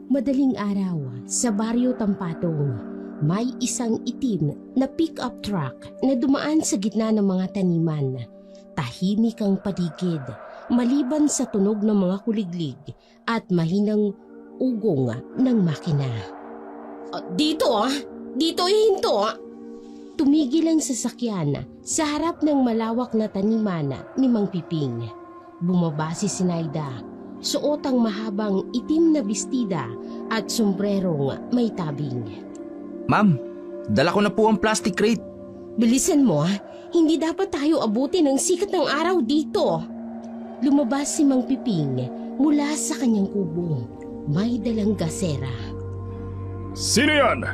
Madaling araw, sa Baryo Tampatong, may isang itim na pick-up truck na dumaan sa gitna ng mga taniman. Tahimik ang paligid, maliban sa tunog ng mga kuliglig at mahinang ugong ng makina. Dito! Dito ihinto! Tumigil ang sasakyan sa harap ng malawak na taniman ni Mang Piping. Bumaba si Sinaida. Suot ang mahabang itim na bestida at sombrerong may tabing. Ma'am, dala ko na po ang plastic crate. Bilisan mo, hindi dapat tayo abutin ng sikat ng araw dito. Lumabas si Mang Piping mula sa kanyang kubo. May dalang gasera. Sino yan?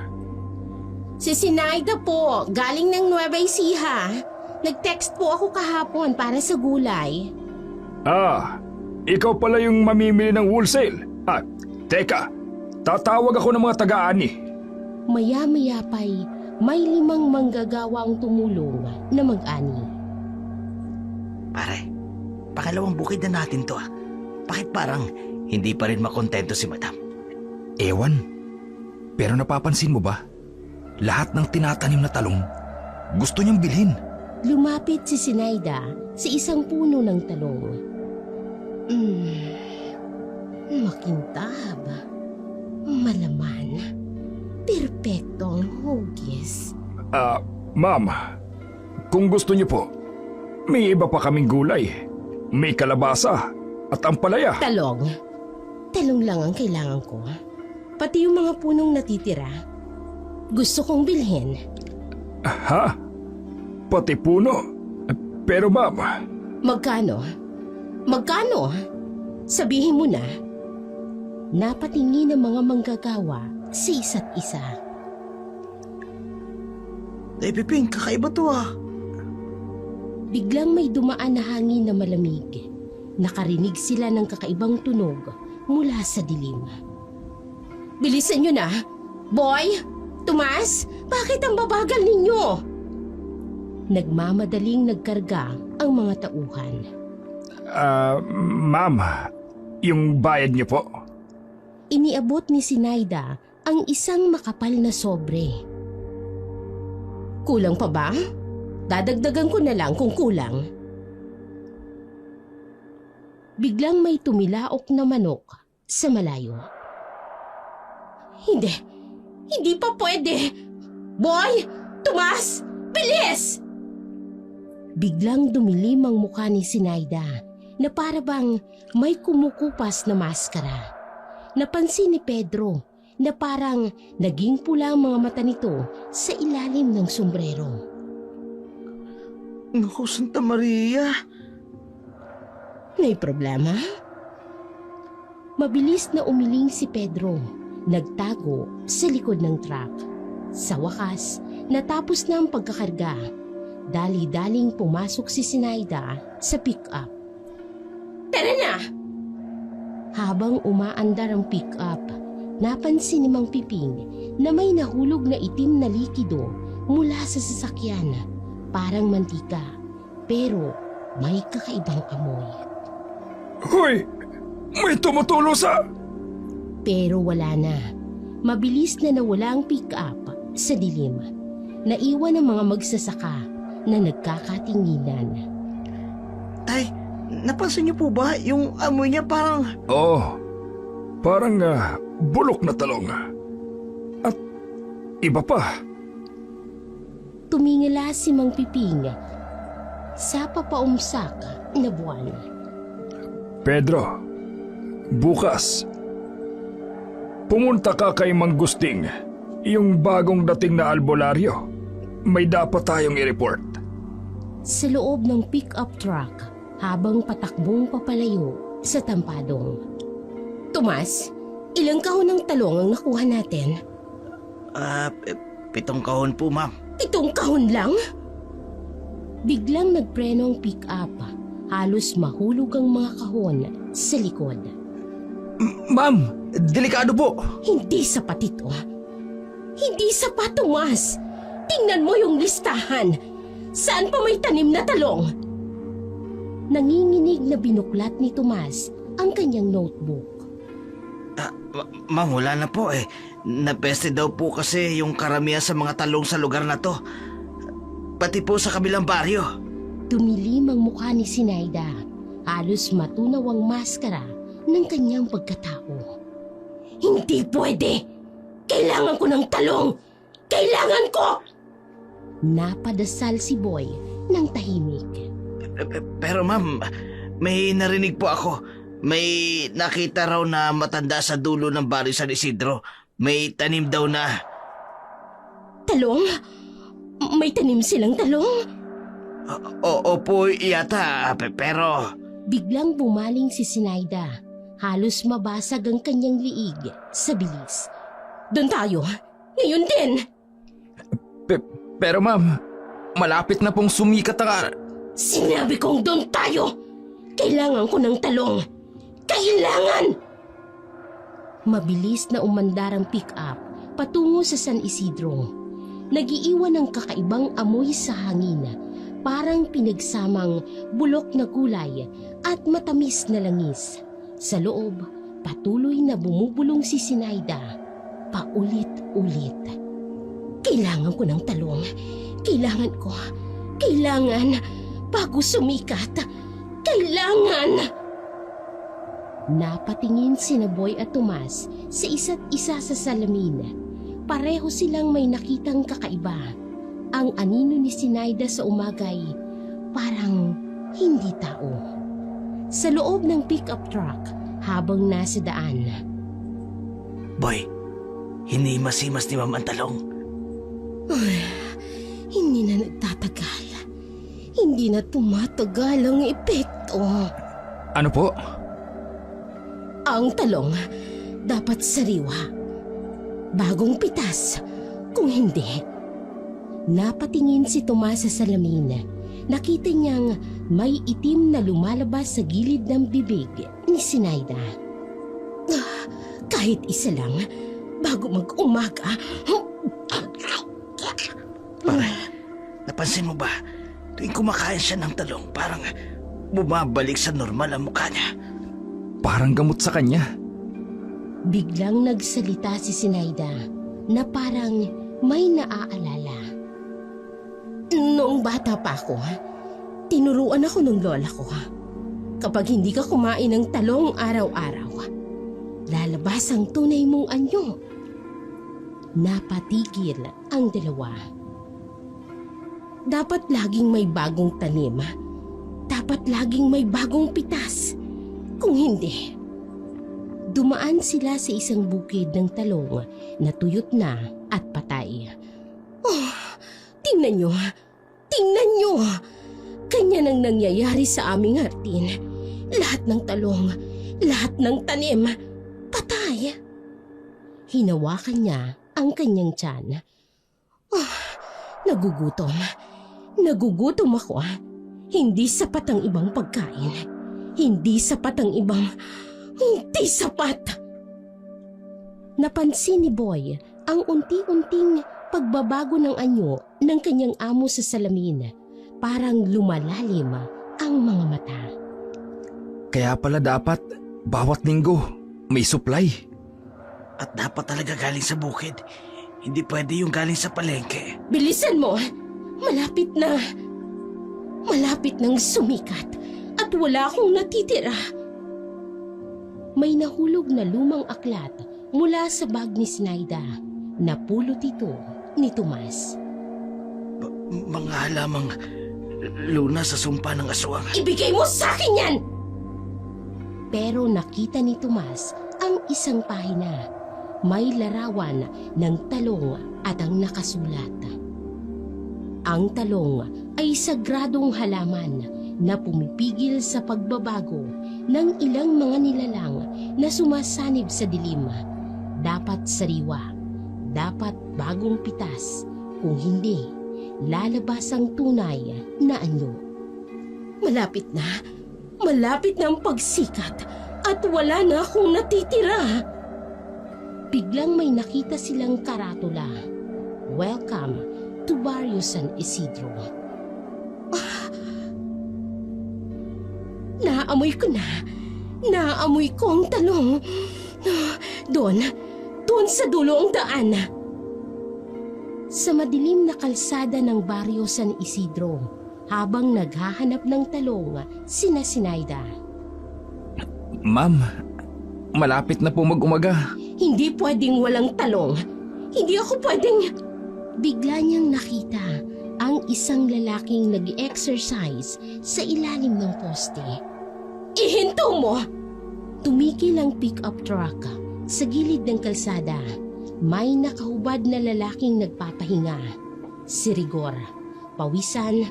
Si Sinaida po, galing ng Nueva Ecija. Nag-text po ako kahapon para sa gulay. Ikaw pala yung mamimili ng wholesale. Teka, tatawag ako ng mga taga-ani. Maya-maya pa'y may 5 manggagawang tumulong na mag-ani. Pare, pangalawang bukid na natin to. Bakit parang hindi pa rin makontento si Madam? Ewan, pero napapansin mo ba? Lahat ng tinatanim na talong, gusto niyang bilhin. Lumapit si Sinaida sa isang puno ng talong. Makintab, malaman, perpektong hugis. Ma'am, kung gusto niyo po, may iba pa kaming gulay. May kalabasa at ampalaya. Talong. Talong lang ang kailangan ko. Pati yung mga punong natitira. Gusto kong bilhin. Ha? Pati puno? Pero ma'am... Magkano? Magkano? Sabihin mo na. Napatingin ang mga manggagawa sa isa't isa. Piping, kakaiba to Biglang may dumaan na hangin na malamig. Nakarinig sila ng kakaibang tunog mula sa dilim. Bilisan nyo na! Boy! Tomas! Bakit ang babagal ninyo? Nagmamadaling nagkarga ang mga tauhan. Ma'am, yung bayad niyo po. Iniabot ni Sinaida ang isang makapal na sobre. Kulang pa ba? Dadagdagan ko na lang kung kulang. Biglang may tumilaok na manok sa malayo. Hindi! Hindi pa pwede! Boy! Tomas! Bilis! Biglang dumilim ang mukha ni Sinaida na para bang may kumukupas na maskara. Napansin ni Pedro na parang naging pula ang mga mata nito sa ilalim ng sombrero. Naku, Santa Maria. May problema? Mabilis na umiling si Pedro. Nagtago sa likod ng truck. Sa wakas, natapos na ang pagkakarga. Dali-daling pumasok si Sinaida sa pick-up. Tara na! Habang umaandar ang pick-up, napansin ni Mang Piping na may nahulog na itim na likido mula sa sasakyan. Parang mantika, pero may kakaibang amoy. Hoy! May tumutulo sa... Pero wala na. Mabilis na nawala ang pick-up sa dilim. Naiwan ang mga magsasaka na nagkakatinginan. Tay, napansin niyo po ba yung amoy niya parang... Parang bulok na talong. At iba pa. Tumingala si Mang Piping sa papaumsak na buwan. Pedro, bukas, pumunta ka kay Mang Gusting, yung bagong dating na albularyo. May dapat tayong i-report. Sa loob ng pick-up truck habang patakbong papalayo sa Tampadong. Tomas, ilang kahon ng talong ang nakuha natin? 7 kahon po, ma'am. 7 kahon lang? Biglang nagpreno ang pick-up. Halos mahulog ang mga kahon sa likod. Ma'am, delikado po. Hindi sapat ito. Hindi sapat, Tomas. Tingnan mo yung listahan. Saan pa may tanim na talong? Nanginginig na binuklat ni Tomas ang kanyang notebook. Ma'am, wala na po eh. Napeste daw po kasi yung karamihan sa mga talong sa lugar na to. Pati po sa kabilang baryo. Tumilim ang mukha ni Sinaida. Halos matunaw ang maskara ng kanyang pagkatao. Hindi pwede! Kailangan ko ng talong! Kailangan ko! Napadasal si Boy ng tahimik. Pero ma'am, may narinig po ako. May nakita raw na matanda sa dulo ng baryo San Isidro. May tanim daw na... Talong? May tanim silang talong? Opo yata, pero... Biglang bumaling si Sinaida. Halos mabasag ang kanyang liig sa bilis. Doon tayo. Ngayon din. Pero ma'am, malapit na pong sumikat ang Sinabi kong doon tayo. Kailangan ko ng talong. Kailangan! Mabilis na umandar ang pick-up patungo sa San Isidro. Nagiiwan ng kakaibang amoy sa hangin, parang pinagsamang bulok na gulay at matamis na langis. Sa loob, patuloy na bumubulong si Sinaida, paulit-ulit. Kailangan ko ng talong. Kailangan, bago sumikat. Kailangan! Napatingin sina Boy at Tomas sa isa't isa sa salamin. Pareho silang may nakitang kakaiba. Ang anino ni Sinaida sa umagay, parang hindi tao. Sa loob ng pick-up truck habang nasa daan. Boy, hinimasimas ni ma'am ang talong. Hindi na nagtatagal. Hindi na tumatagal ang epekto. Ano po? Ang talong dapat sariwa. Bagong pitas. Kung hindi, napatingin si Tomas sa salamin. Nakita niyang may itim na lumalabas sa gilid ng bibig ni Sinaida. Kahit isa lang, bago mag-umaga. Pare, napansin mo ba? Tuwing kumakain siya ng talong, parang bumabalik sa normal ang mukha niya. Parang gamot sa kanya. Biglang nagsalita si Sinaida na parang may naaalala. Noong bata pa ako, tinuruan ako ng lola ko. Kapag hindi ka kumain ng talong araw-araw, lalabas ang tunay mong anyo. Napatigil ang dalawa. Dapat laging may bagong tanim. Dapat laging may bagong pitas. Kung hindi, dumaan sila sa isang bukid ng talong na tuyot na at patay. Oh, tingnan nyo! Tingnan nyo! Kanya nang nangyayari sa aming hardin. Lahat ng talong, lahat ng tanim, patay. Hinawakan niya ang kanyang tiyan. Oh, nagugutom. Nagugutom ako. Hindi sapat ang ibang pagkain. Hindi sapat ang ibang... Hindi sapat! Napansin ni Boy ang unti-unting pagbabago ng anyo ng kanyang amo sa salamin. Parang lumalalim ang mga mata. Kaya pala dapat, bawat linggo, may supply. At dapat talaga galing sa bukid. Hindi pwede yung galing sa palengke. Bilisan mo! Malapit na! Malapit nang sumikat at wala akong natitira. May nahulog na lumang aklat mula sa bag ni Sinaida. Napulot ito ni Tomas. Mga halamang luna sa sumpa ng aswang. Ibigay mo sa akin yan! Pero nakita ni Tomas ang isang pahina. May larawan ng talong at ang nakasulat. Ang talong ay sagradong halaman na pumipigil sa pagbabago ng ilang mga nilalang na sumasanib sa dilim. Dapat sariwa, dapat bagong pitas, kung hindi, lalabas ang tunay na anyo. Malapit na ang pagsikat at wala na akong natitira. Biglang may nakita silang karatula. Welcome to Barrio San Isidro. Naamoy ko na. Naamoy ko ang talong. Doon sa dulo ang daan. Sa madilim na kalsada ng baryo San Isidro, habang naghahanap ng talong, sina Sinaida. Ma'am, malapit na po mag-umaga. Hindi pwedeng walang talong. Hindi ako pwedeng... Bigla niyang nakita ang isang lalaking nag-exercise sa ilalim ng poste. Ihinto mo! Tumikil ang pick-up truck sa gilid ng kalsada. May nakahubad na lalaking nagpapahinga. Si Rigor, pawisan,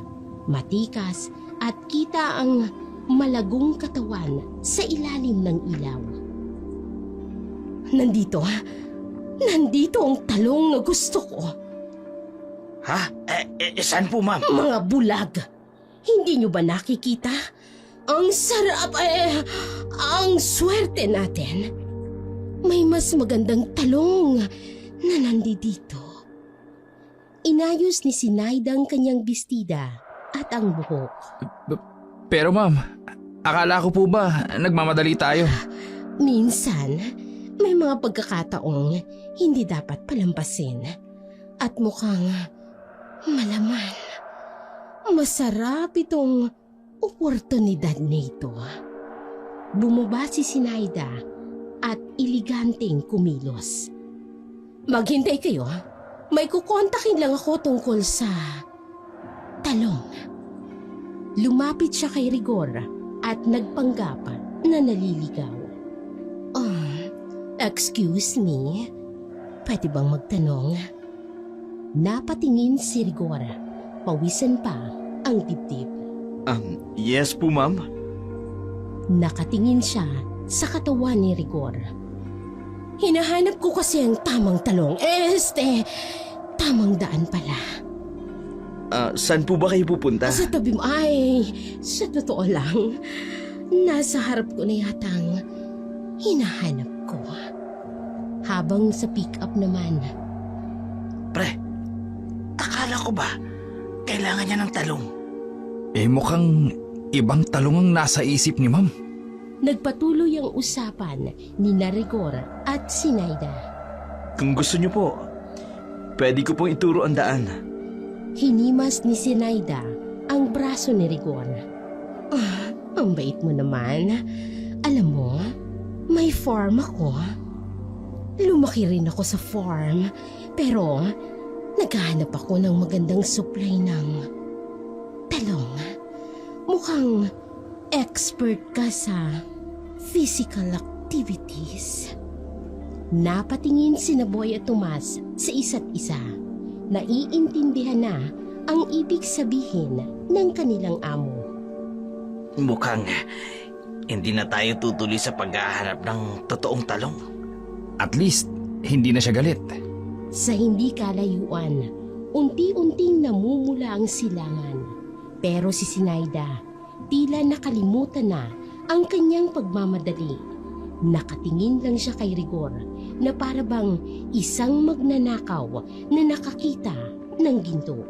matikas at kita ang malagong katawan sa ilalim ng ilaw. Nandito ang talong na gusto ko. Ha? Saan po, ma'am? Mga bulag, hindi nyo ba nakikita? Ang sarap ang swerte natin. May mas magandang talong na nandito. Inayos ni Sinaida ang kanyang bestida at ang buhok. Pero ma'am, akala ko po ba nagmamadali tayo? Minsan, may mga pagkakataong hindi dapat palampasin. At mukhang malaman. Masarap itong oportunidad nito. Bumaba si Sinaida at eleganteng kumilos. Maghintay kayo. May kukontakin lang ako tungkol sa talong. Lumapit siya kay Rigor at nagpanggap na naliligaw. Excuse me, pwede bang magtanong? Napatingin si Rigor. Pawisan pa ang dibdib. Yes po, ma'am. Nakatingin siya sa katawan ni Rigor. Hinahanap ko kasi ang tamang talong. Tamang daan pala. Saan po ba kayo pupunta? Sa tabi mo, sa totoo lang, nasa harap ko na yatang hinahanap ko. Habang sa pick-up naman. Pre, akala ko ba kailangan niya ng talong? Mukhang ibang talong ang nasa isip ni ma'am. Nagpatuloy ang usapan ni Rigor at Sinaida. Kung gusto niyo po, pwede ko pong ituro ang daan. Hinimas ni Sinaida ang braso ni Rigor. Ang bait mo naman. Alam mo, may farm ako. Lumaki rin ako sa farm, pero naghahanap ako ng magandang supply ng talong. Mukhang expert ka sa physical activities. Napatingin sina Boy at Tomas sa isa't isa. Naiintindihan na ang ibig sabihin ng kanilang amo. Mukhang hindi na tayo tutuloy sa paghahanap ng totoong talong. At least, hindi na siya galit. Sa hindi kalayuan, unti-unting namumula ang silangan. Pero si Sinaida, tila nakalimutan na ang kanyang pagmamadali. Nakatingin lang siya kay Rigor na para bang isang magnanakaw na nakakita ng ginto.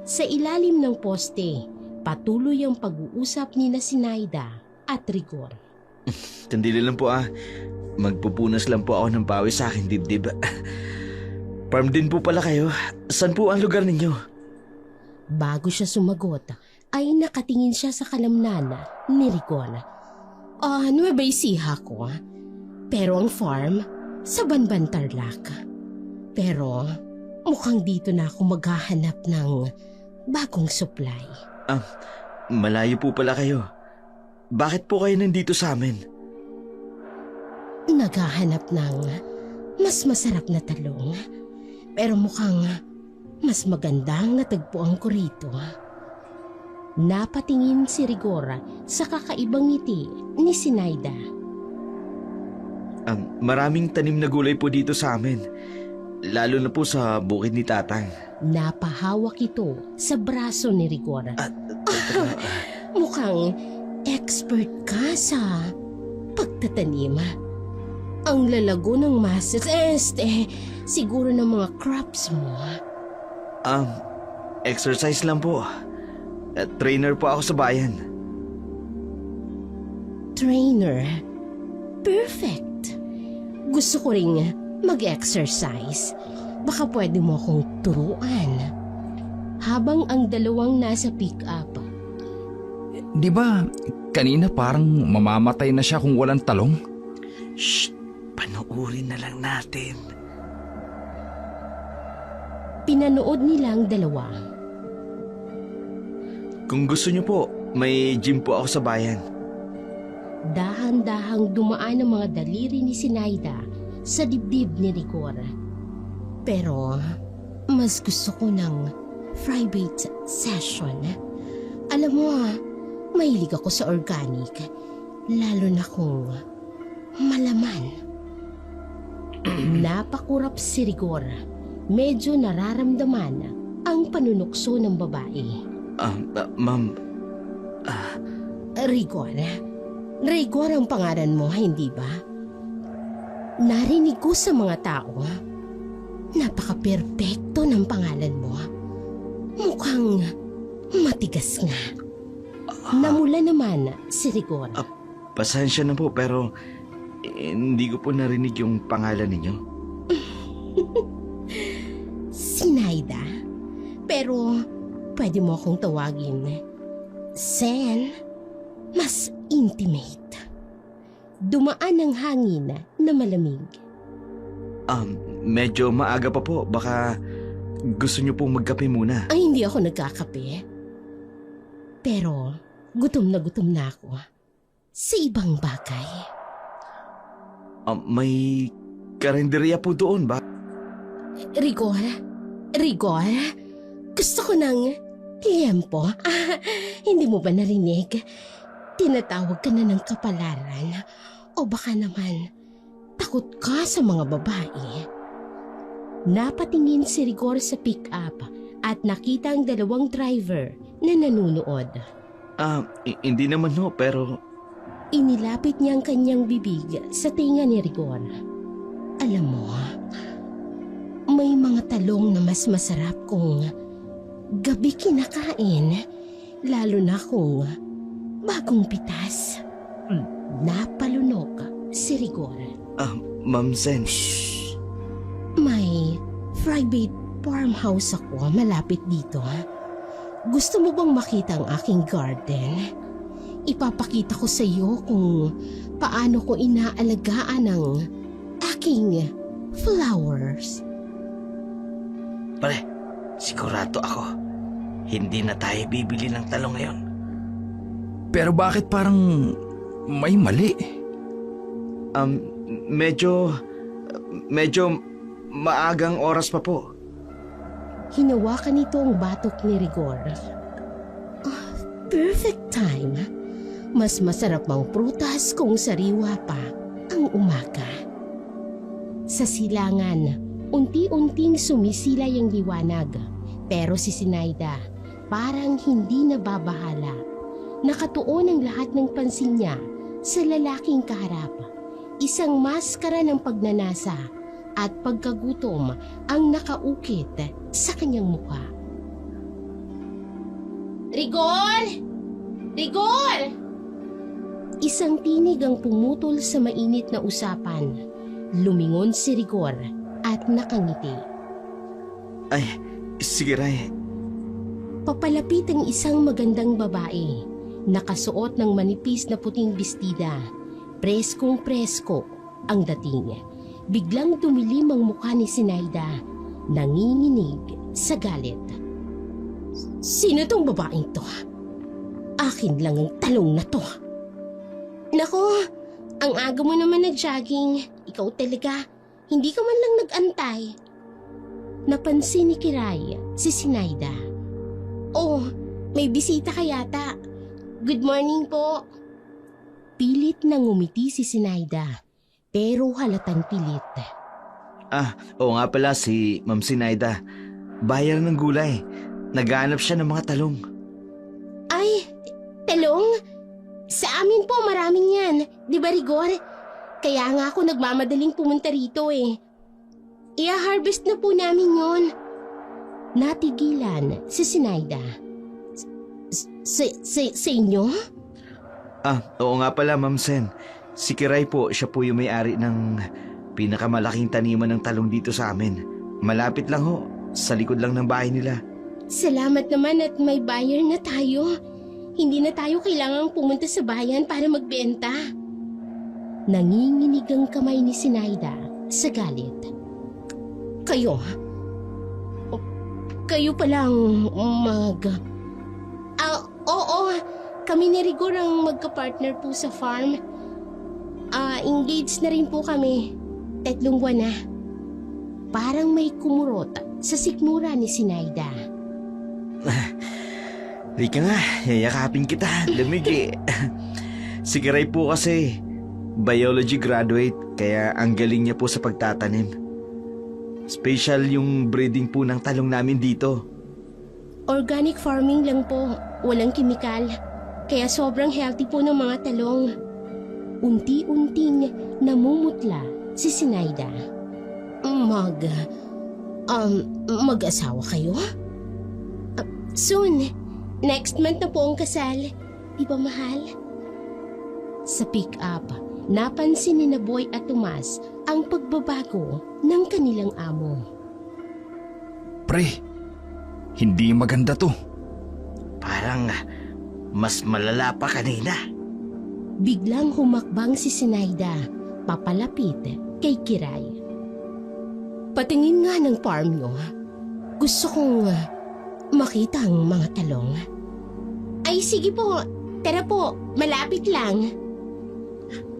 Sa ilalim ng poste, patuloy ang pag-uusap ni na Sinaida at Rigor. Tandili lang po Magpupunas lang po ako ng pawis sa aking dibdib. Farm din po pala kayo. Saan po ang lugar ninyo? Bago siya sumagot, ay nakatingin siya sa kalamnan ni Rigor. Nueva Ecija ko. Pero ang farm, sa Banban Tarlac. Pero mukhang dito na ako maghahanap ng bagong supply. Malayo po pala kayo. Bakit po kayo nandito sa amin? Naghahanap ng mas masarap na talong. Pero mukhang mas magandang natagpuan ko rito. Napatingin si Rigor sa kakaibang ngiti ni Sinaida. Maraming tanim na gulay po dito sa amin. Lalo na po sa bukid ni Tatang. Napahawak ito sa braso ni Rigor. Mukhang expert ka sa pagtatanim. Ang lalago ng muscles, siguro ng mga crops mo. Exercise lang po. Trainer po ako sa bayan. Trainer? Perfect. Gusto ko ring mag-exercise. Baka pwede mo akong turuan. Habang ang dalawang nasa pick-up, Di ba, kanina parang mamamatay na siya kung walang talong? Shh! Panuurin na lang natin. pinanood nilang dalawa. Kung gusto niyo po, may gym po ako sa bayan. Dahan-dahang dumaan ang mga daliri ni Sinaida sa dibdib ni Rigor. Pero mas gusto ko ng private session. Alam mo, mahilig ako sa organic. Lalo na kung malaman. Napakurap si Rigor. Medyo nararamdaman ang panunukso ng babae. Ma'am, Rigor. Rigor ang pangalan mo, hindi ba? Narinig ko sa mga tao. Napaka-perpekto ng pangalan mo. Mukhang matigas nga. Namula naman si Rigor. pasensya na po pero hindi ko po narinig yung pangalan ninyo. Sinaida. Pero pwede mo akong tawagin Sen. Mas intimate. Dumaan ang hangin na malamig. Medyo maaga pa po. Baka gusto niyo pong magkape muna. Ay, hindi ako nagkakape. Pero gutom na ako sa ibang bagay. May karinderya po doon ba? Rigor, gusto ko ng tiyempo. Hindi mo ba narinig? Tinatawag ka na ng kapalaran. O baka naman, takot ka sa mga babae. Napatingin si Rigor sa pick-up at nakita ang dalawang driver na nanunood. Hindi naman ho, pero Inilapit niya ang kanyang bibig sa tinga ni Rigor. Alam mo, may mga talong na mas masarap kung gabi kinakain, lalo na kung bagong pitas. Napalunok si Rigor. Ma'am Sen. May private farmhouse ako malapit dito. Gusto mo bang makita ang aking garden? Ipapakita ko sa iyo kung paano ko inaalagaan ang aking flowers. Pare, sigurado ako. Hindi na tayo bibili ng talong ngayon. Pero bakit parang may mali? Medyo maagang oras pa po. Hinawakan nito ang batok ni Rigor. Perfect time. Mas masarap mang prutas kung sariwa pa ang umaga. Sa silangan, unti-unting sumisilay ang liwanag. Pero si Sinaida parang hindi nababahala. Nakatuon ang lahat ng pansin niya sa lalaking kaharap. Isang maskara ng pagnanasa at pagkagutom ang nakaukit sa kanyang mukha. Rigor! Rigor! Isang tinig ang pumutol sa mainit na usapan. Lumingon si Rigor at nakangiti. Ay, sige Ray. Papalapit ang isang magandang babae. Nakasuot ng manipis na puting bestida. Preskong presko ang dating. Biglang dumilim ang mukha ni Sinaida. Nanginginig sa galit. Sino tong babaeng to? Akin lang ang talong na to. Nako, ang aga mo naman nag-jogging. Ikaw talaga, hindi ka man lang nag-antay. Napansin ni Kiray si Sinaida. Oh, may bisita ka yata. Good morning po. Pilit na ngumiti si Sinaida, pero halatang pilit. Oo nga pala si Ma'am Sinaida. Buyer ng gulay. Naghahanap siya ng mga talong. Ay, talong? Sa amin po maraming yan, di ba Rigor? Kaya nga ako nagmamadaling pumunta rito eh. I-harvest na po namin yon. Natigilan si Sinaida. Sa inyo? Oo nga pala Ma'am Sen. Si Kiray po, siya po yung may-ari ng pinakamalaking taniman ng talong dito sa amin. Malapit lang ho, sa likod lang ng bahay nila. Salamat naman at may buyer na tayo. Hindi na tayo kailangang pumunta sa bayan para magbenta. Nanginginig ang kamay ni Sinaida sa galit. Kayo? Kayo palang oo. Kami ni Rigor ang magka-partner po sa farm. Engaged na rin po kami. 3 buwan na. Parang may kumurot sa sikmura ni Sinaida. Rika nga, yayakapin kita. Lamig eh. Si Kiray po kasi, biology graduate, kaya ang galing niya po sa pagtatanim. Special yung breeding po ng talong namin dito. Organic farming lang po. Walang kimikal. Kaya sobrang healthy po ng mga talong. Unti-unting namumutla si Sinaida. Mag-asawa kayo? Soon. Next month na po ang kasal. Di ba, mahal? Sa pick-up, napansin ni na Boy at Tomas ang pagbabago ng kanilang amo. Pre, hindi maganda to. Parang mas malala pa kanina. Biglang humakbang si Sinaida, papalapit kay Kiray. Patingin nga ng farm nyo. Gusto kong makita ang mga talong. Ay, sige po. Tara po, malapit lang.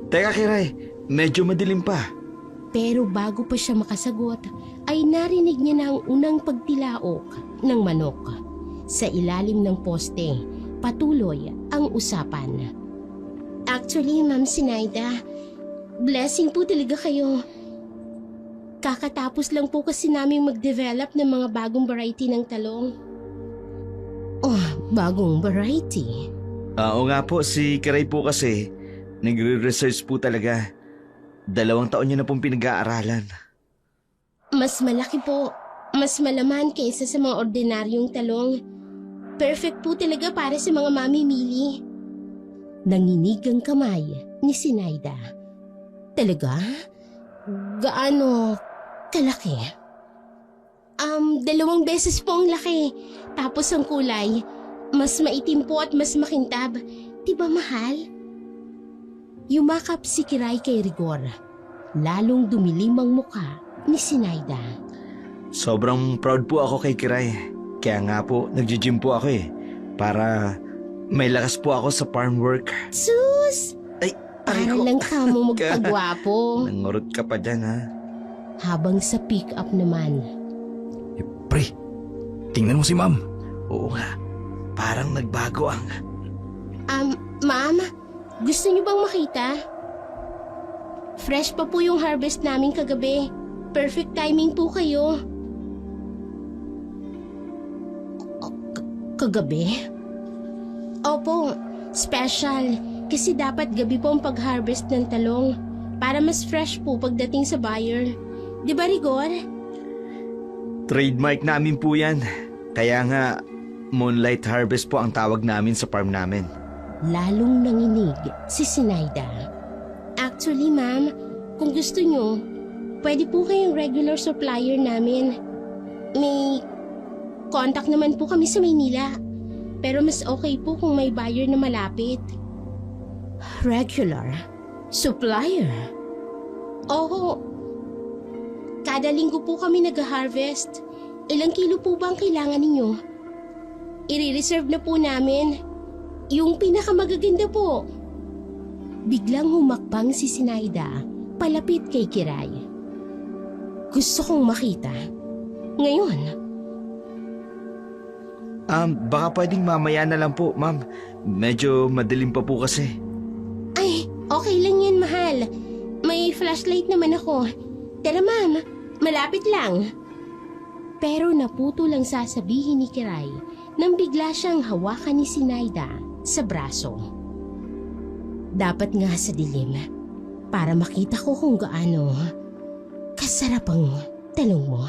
Teka Kiray, medyo madilim pa. Pero bago pa siya makasagot, ay narinig niya na ang unang pagtilaok ng manok. Sa ilalim ng poste, patuloy ang usapan. Actually, Ma'am Sinaida, blessing po talaga kayo. Kakatapos lang po kasi namin mag-develop ng mga bagong variety ng talong. Oh, bagong variety? Oo nga po, si Kiray po kasi, nagre-research po talaga. 2 taon niya na pong pinag-aaralan. Mas malaki po, mas malaman kaysa sa mga ordinaryong talong. Perfect po talaga para sa mga mamimili. Nanginig ang kamay ni Sinaida. Talaga? Gaano kalaki? 2 beses po ang laki. Tapos ang kulay, mas maitim po at mas makintab. Diba, mahal? Yumakap si Kiray kay Rigor. Lalong dumilim ang muka ni Sinaida. Sobrang proud po ako kay Kiray. Kaya nga po, nagji-gym po ako eh. Para may lakas po ako sa farm work. Sus! Ay, Para aray ko. lang ka mo magpagwapo. Nangurot ka pa dyan ha. Habang sa pick-up naman, Pre, tingnan mo si ma'am. Oo nga, parang nagbago ang... Ma'am, gusto niyo bang makita? Fresh pa po yung harvest namin kagabi. Perfect timing po kayo. Kagabi? Opo, special. Kasi dapat gabi po ang pag-harvest ng talong. Para mas fresh po pagdating sa buyer. Di ba, Rigor? Trademark namin po yan. Kaya nga, moonlight harvest po ang tawag namin sa farm namin. Lalong nanginig si Sinaida. Actually, ma'am, kung gusto nyo, pwede po kayong regular supplier namin. May contact naman po kami sa Maynila. Pero mas okay po kung may buyer na malapit. Regular? Supplier? Oo. Kada linggo po kami nag-harvest. Ilang kilo po ba ang kailangan ninyo? I-reserve na po namin. Yung pinakamagaganda po. Biglang humakbang si Sinaida palapit kay Kiray. Gusto kong makita. Ngayon. Baka pwedeng mamaya na lang po, ma'am. Medyo madilim pa po kasi. Ay, okay lang yan, mahal. May flashlight naman ako. Tara, ma'am. Malapit lang. Pero naputo lang sasabihin ni Kiray nang bigla siyang hawakan ni Sinaida sa braso. Dapat nga sa dilim para makita ko kung gaano kasarap ang talong mo.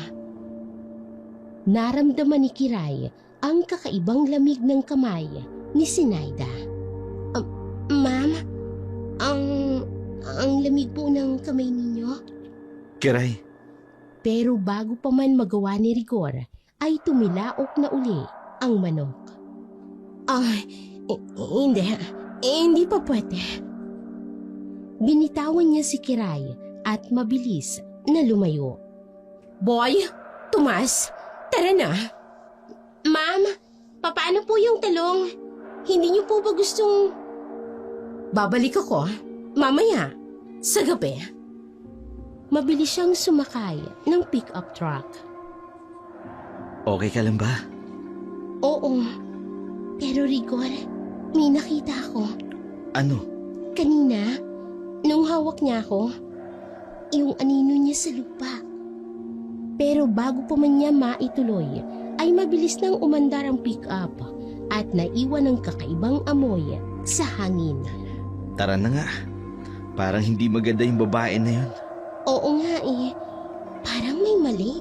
Naramdaman ni Kiray ang kakaibang lamig ng kamay ni Sinaida. Ma'am, ang lamig po ng kamay ninyo. Kiray, Pero bago pa man magawa ni Rigor, ay tumilaok na uli ang manok. Hindi. Hindi pa pwede. Binitawan niya si Kiray at mabilis na lumayo. Boy, Tomas, tara na. Ma'am, paano po yung talong? Hindi niyo po ba gustong... Babalik ako, mamaya, sa gabi. Mabilis siyang sumakay ng pick-up truck. okay ka lang ba? Oo, pero Rigor, may nakita ako. Ano? Kanina, nung hawak niya ako, yung anino niya sa lupa. Pero bago pa man niya maituloy, ay mabilis nang umandar ang pick-up at naiwan ng kakaibang amoy sa hangin. Tara na nga. Parang hindi maganda yung babae na yun. Oo nga eh, parang may mali.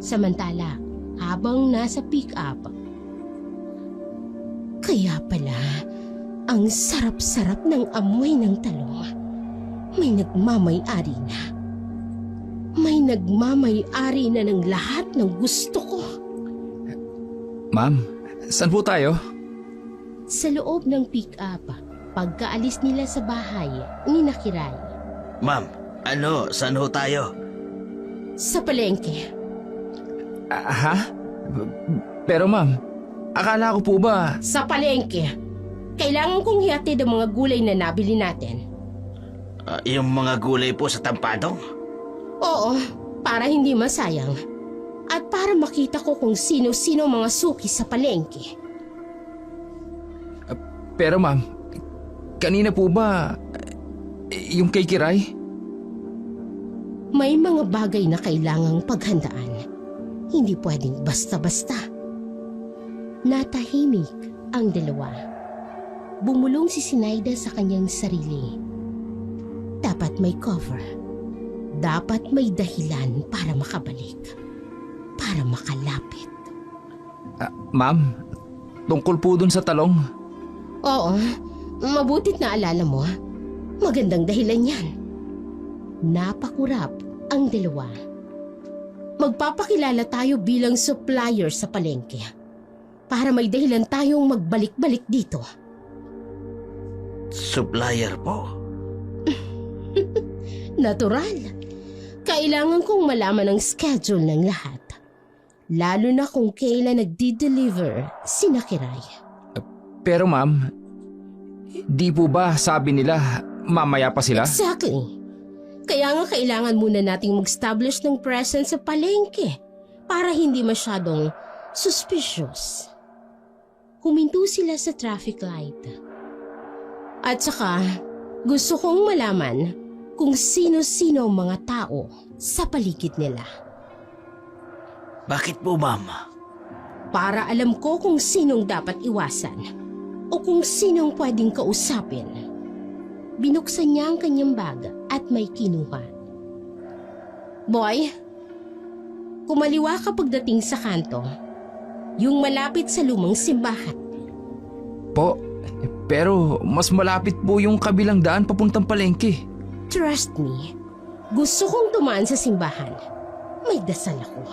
Samantala, habang nasa pick-up, kaya pala, ang sarap-sarap ng amoy ng talong. May nagmamay-ari na. May nagmamay-ari na ng lahat ng gusto ko. Ma'am, saan po tayo? Sa loob ng pick-up, pagkaalis nila sa bahay ni Kiray. Ma'am, saan ho tayo? Sa palengke. Ha? Pero ma'am, akala ko po ba... Sa palengke. Kailangan kong hihatid ang mga gulay na nabili natin. Yung mga gulay po sa tampadong? Oo, para hindi masayang. At para makita ko kung sino-sino mga suki sa palengke. Pero ma'am, kanina po ba... yung kay Kiray? May mga bagay na kailangang paghandaan. Hindi pwedeng basta-basta. Natahimik ang dalawa. Bumulong si Sinaida sa kanyang sarili. Dapat may cover. Dapat may dahilan para makabalik. Para makalapit. Ma'am, tungkol po dun sa talong. Oo, mabutit na alala mo. Magandang dahilan yan. Napakurap ang dalawa. Magpapakilala tayo bilang supplier sa palengke. Para may dahilan tayong magbalik-balik dito. Supplier po? Natural. Kailangan kong malaman ang schedule ng lahat. Lalo na kung kailan nagdi-deliver si Kiray. Pero ma'am, di po ba sabi nila mamaya pa sila? Exactly. Kaya nga kailangan muna nating mag-establish ng presence sa palengke para hindi masyadong suspicious. Huminto sila sa traffic light. At saka, gusto kong malaman kung sino-sino ang mga tao sa paligid nila. Bakit po, ma'am? Para alam ko kung sinong dapat iwasan o kung sinong pwedeng kausapin. Binuksan niya ang kanyang bag at may kinuha. Boy, kumaliwa ka pagdating sa kanto. Yung malapit sa lumang simbahan. Po, pero mas malapit po yung kabilang daan papuntang palengke. Trust me, gusto kong tumaan sa simbahan. May dasal ako.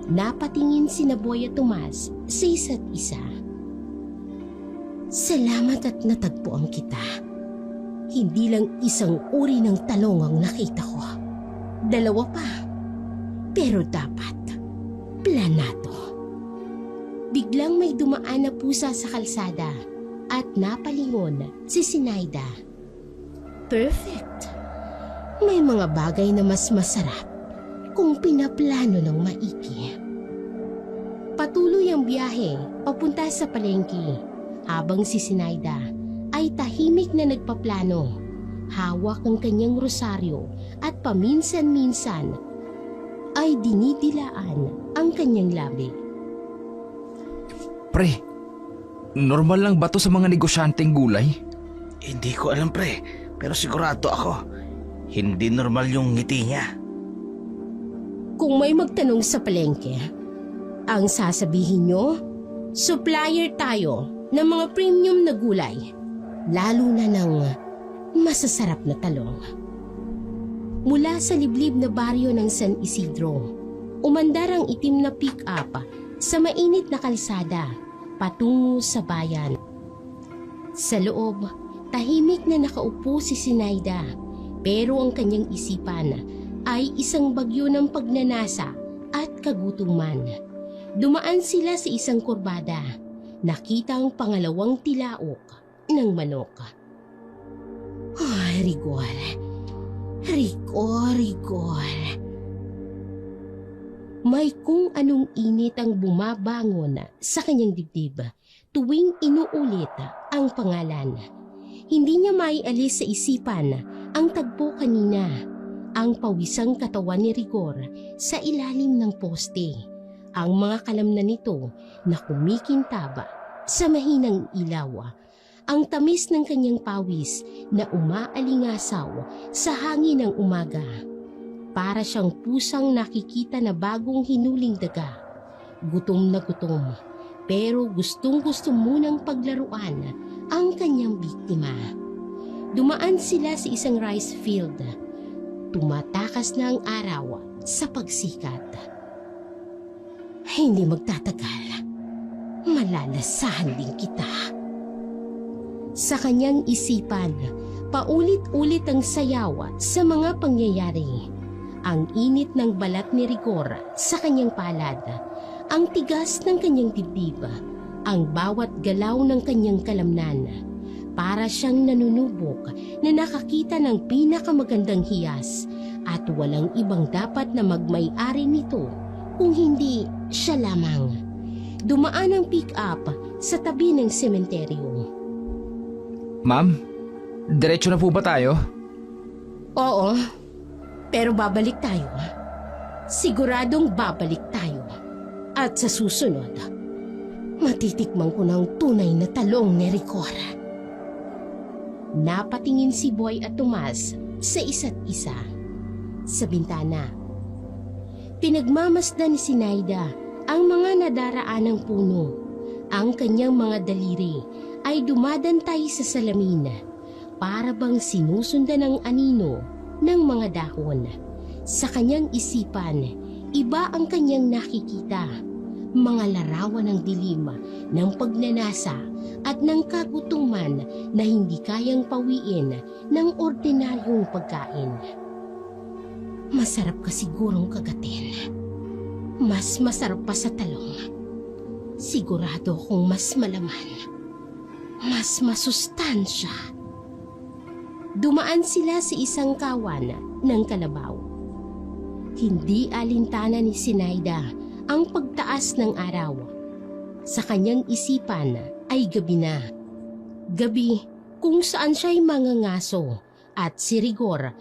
Napatingin si Boy at Tomas sa isa't isa. Salamat at natagpuan kita. Hindi lang isang uri ng talong ang nakita ko. Dalawa pa. Pero dapat planado. Biglang may dumaan na pusa sa kalsada at napalingon si Sinaida. Perfect. May mga bagay na mas masarap kung pinaplano ng maigi. Patuloy ang biyahe papunta sa palengke habang si Sinaida ay tahimik na nagpaplano. Hawak ang kanyang rosaryo at paminsan-minsan ay dinidilaan ang kanyang labi. Pre, normal lang ba to sa mga negosyanteng gulay? Hindi ko alam, pre. Pero sigurado ako, hindi normal yung ngiti niya. Kung may magtanong sa palengke, ang sasabihin nyo, supplier tayo ng mga premium na gulay, lalo na ng masasarap na talong. Mula sa liblib na baryo ng San Isidro, umandar ang itim na pick-up sa mainit na kalsada patungo sa bayan. Sa loob, tahimik na nakaupo si Sinaida, pero ang kanyang isipan ay isang bagyo ng pagnanasa at kagutuman. Dumaan sila sa isang kurbada, nakita ang pangalawang tilaok ng manok. Rigor. May kung anong init ang bumabangon sa kanyang dibdib tuwing inuulit ang pangalan. Hindi niya maialis sa isipan ang tagpo kanina, ang pawisang katawan ni Rigor sa ilalim ng poste, ang mga kalamnan nito na kumikintab sa mahinang ilaw, ang tamis ng kanyang pawis na umaalingasaw sa hangin ng umaga. Para siyang pusang nakikita na bagong hinuling daga. Gutom na gutom, pero gustong-gusto munang paglaruan ang kanyang biktima. Dumaan sila sa isang rice field. Tumatakas na ang araw sa pagsikat. Hindi magtatagal. Malalasahan din kita. Sa kanyang isipan, paulit-ulit ang sayaw sa mga pangyayari. Ang init ng balat ni Rigor sa kanyang palad, ang tigas ng kanyang dibdib, ang bawat galaw ng kanyang kalamnan. Para siyang nanunubok na nakakita ng pinakamagandang hiyas at walang ibang dapat na magmay-ari nito kung hindi siya lamang. Dumaan ang pick-up sa tabi ng sementeryo. Ma'am, diretso na po ba tayo? Oo, pero babalik tayo. Siguradong babalik tayo. At sa susunod, matitikman ko ng tunay na talong ni Rigor. Napatingin si Boy at Tomas sa isa't isa. Sa bintana, pinagmamasdan ni Sinaida ang mga nadaraan ng puno. Ang kanyang mga daliri ay dumadantay sa salamin, para bang sinusundan ng anino ng mga dahon. Sa kanyang isipan, iba ang kanyang nakikita. Mga larawan ng dilim, ng pagnanasa at ng kagutuman na hindi kayang pawiin ng ordinaryong pagkain. Masarap ka sigurong kagatin. Mas masarap pa sa talong. Sigurado akong mas malaman. Mas masustansya. Dumaan sila sa isang kawan ng kalabaw. Hindi alintana ni Sinaida ang pagtaas ng araw. Sa kanyang isipan ay gabi na. Gabi kung saan siya'y mangangaso at si Rigor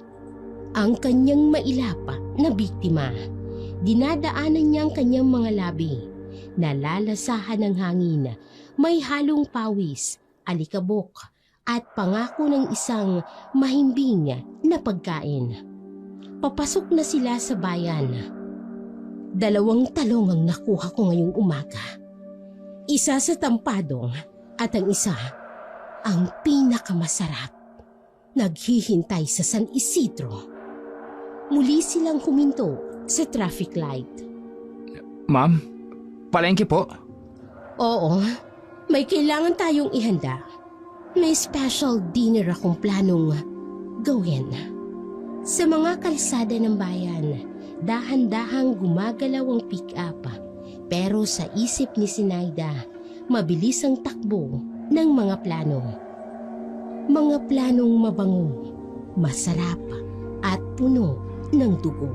ang kanyang mailap na biktima. Dinadaanan niya ang kanyang mga labi. Nalalasahan ng hangin, may halong pawis, alikabok at pangako ng isang mahimbing na pagkain. Papasok na sila sa bayan. 2 talong ang nakuha ko ngayong umaga. Isa sa tampadong at ang isa ang pinakamasarap. Naghihintay sa San Isidro. Muli silang huminto sa traffic light. Ma'am, palengke po. Oo, may kailangan tayong ihanda. May special dinner akong planong gawin. Sa mga kalsada ng bayan, dahan-dahang gumagalaw ang pick-up. Pero sa isip ni Sinaida, mabilis ang takbo ng mga plano. Mga planong mabango, masarap at puno ng dugo.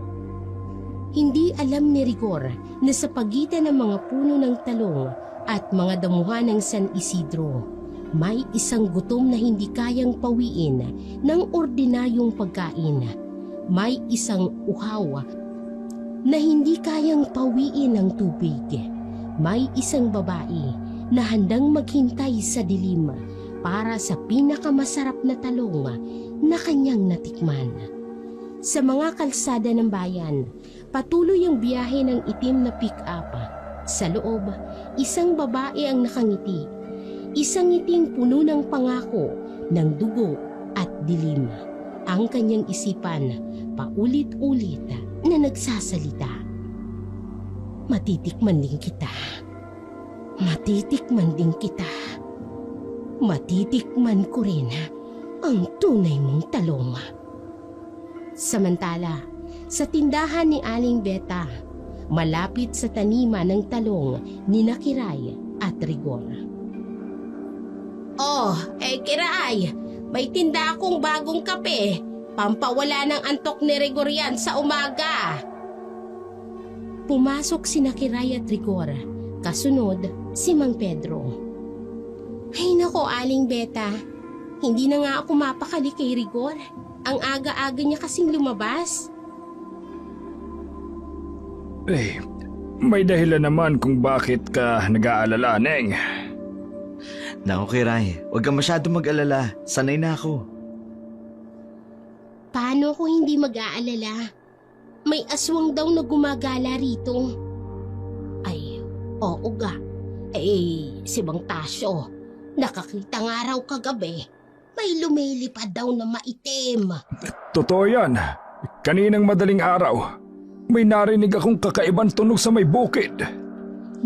Hindi alam ni Rigor na sa pagitan ng mga puno ng talong at mga damuhan ng San Isidro, may isang gutom na hindi kayang pawiin ng ordinaryong pagkain. May isang uhaw na hindi kayang pawiin ng tubig. May isang babae na handang maghintay sa dilim para sa pinakamasarap na talong na kanyang natikman. Sa mga kalsada ng bayan, patuloy ang biyahe ng itim na pick-up. Sa loob, isang babae ang nakangiti. Isang ngiting puno ng pangako, ng dugo at dilim. ang kanyang isipan paulit-ulit na nagsasalita. Matitikman din kita. Matitikman din kita. Matitikman ko rin ang tunay mong talong. Samantala, sa tindahan ni Aling Beta, malapit sa taniman ng talong ni Kiray at Rigor. Oh, Kiray, may tinda akong bagong kape. Pampawala ng antok ni Rigor yan sa umaga. Pumasok si Kiray at Rigor, kasunod si Mang Pedro. Ay nako, Aling Beta, hindi na nga ako mapakali kay Rigor. Ang aga-aga niya kasing lumabas. May dahilan naman kung bakit ka nag-aalala, Neng. Naku, Kiray, huwag kang masyado mag-alala. Sanay na ako. Paano ko hindi mag-aalala? May aswang daw na gumagala rito. Ay, oo ga. Si Bang Tasyo, nakakita nga raw kagabi. May lumilipad daw na maitim. Totoo yan. Kaninang madaling araw, may narinig akong kakaibang tunog sa may bukid.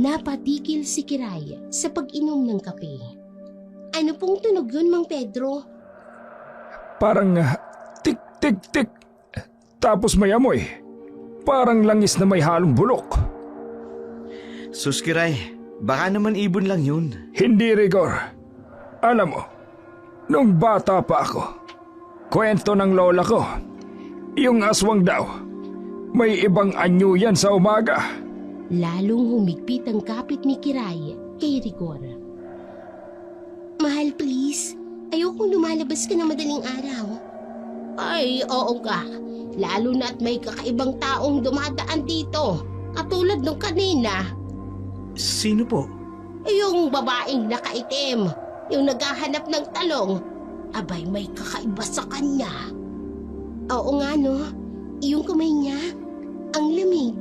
Napatikil si Kiray sa pag-inom ng kape. Ano pong tunog yun, Mang Pedro? Parang tik-tik-tik. Tapos may amoy. Parang langis na may halong bulok. Sus, Kiray, baka naman ibon lang yun. Hindi, Rigor. Alam mo, nung bata pa ako, kwento ng lola ko, yung aswang daw, may ibang anyo yan sa umaga. Lalong humigpit ang kapit ni Kiray kay Rigor. Mahal, please. Ayokong lumalabas ka na madaling araw. Ay, oo nga. Lalo na't may kakaibang taong dumadaan dito. Katulad nung kanina. Sino po? Yung babaeng nakaitim. Yung naghahanap ng talong. Abay, may kakaiba sa kanya. Oo nga, no? Yung kamay niya, ang lamig.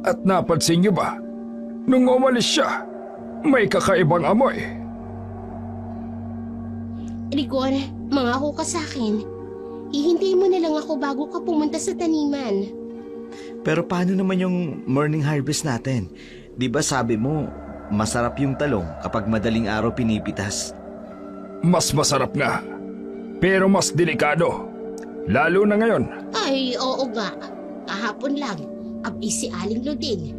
At napansin niyo ba, nung umalis siya, may kakaibang amoy. Rigor, mangako ka sa akin. Ihintay mo na lang ako bago ka pumunta sa taniman. Pero paano naman yung morning harvest natin? Di ba sabi mo, masarap yung talong kapag madaling araw pinipitas? Mas masarap nga, pero mas delikado. Lalo na ngayon. Ay, oo nga. Kahapon lang, abis si Aling Luding.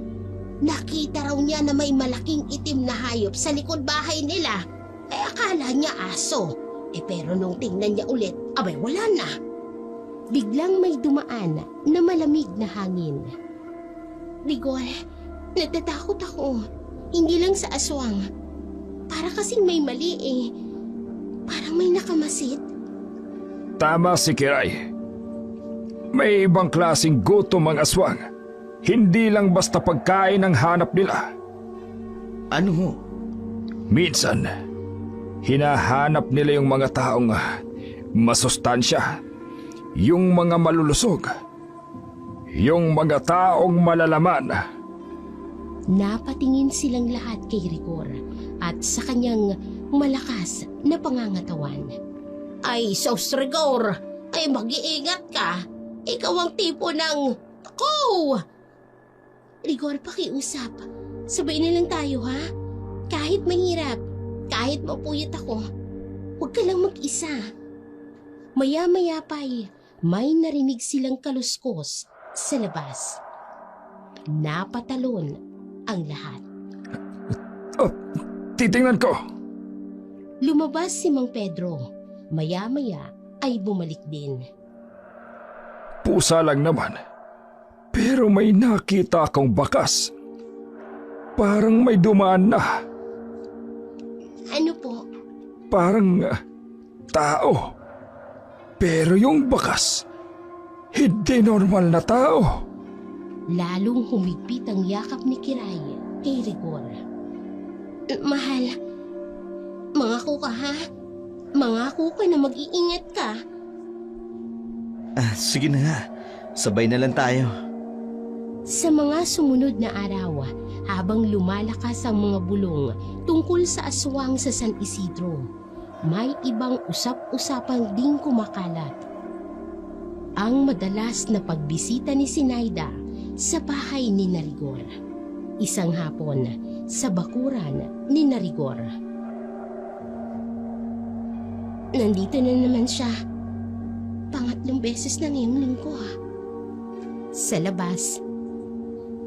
Nakita raw niya na may malaking itim na hayop sa likod bahay nila. Akala niya aso. Pero nung tingnan niya ulit, abay wala na. Biglang may dumaan na malamig na hangin. Rigor, natatakot ako. Hindi lang sa aswang. Para kasing may mali Parang may nakamasid. Tama si Kiray. May ibang klaseng gutom ang aswang. Hindi lang basta pagkain ang hanap nila. Ano ho? Minsan, hinahanap nila yung mga taong masustansya, yung mga malulusog, yung mga taong malalaman. Napatingin silang lahat kay Rigor at sa kanyang malakas na pangangatawan. Ay, sos Rigor! Ay, mag-iingat ka! Ikaw ang tipo ng... Ako! Rigor, pakiusap. Sabay na lang tayo, ha? Kahit mahirap, kahit mapuyat ako, huwag ka lang mag-isa. Maya-maya pa'y may narinig silang kaluskos sa labas. Napatalon ang lahat. Oh, titingnan ko. Lumabas si Mang Pedro. Maya-maya ay bumalik din. Pusa lang naman. Pero may nakita akong bakas. Parang may dumaan na. Ano po? Parang tao. Pero yung bakas, hindi normal na tao. Lalong humigpit ang yakap ni Kiray kay Rigor. Mahal, mangako ka ha? Mangako ka na mag-iingat ka. Sige na nga, sabay na lang tayo. Sa mga sumunod na araw, habang lumalakas ang mga bulong tungkol sa aswang sa San Isidro, may ibang usap-usapang ding kumakalat. ang madalas na pagbisita ni Sinaida sa bahay ni Rigor. Isang hapon sa bakuran ni Rigor. Nandito na naman siya. Pangatlong beses na ngayong linggo. Sa labas,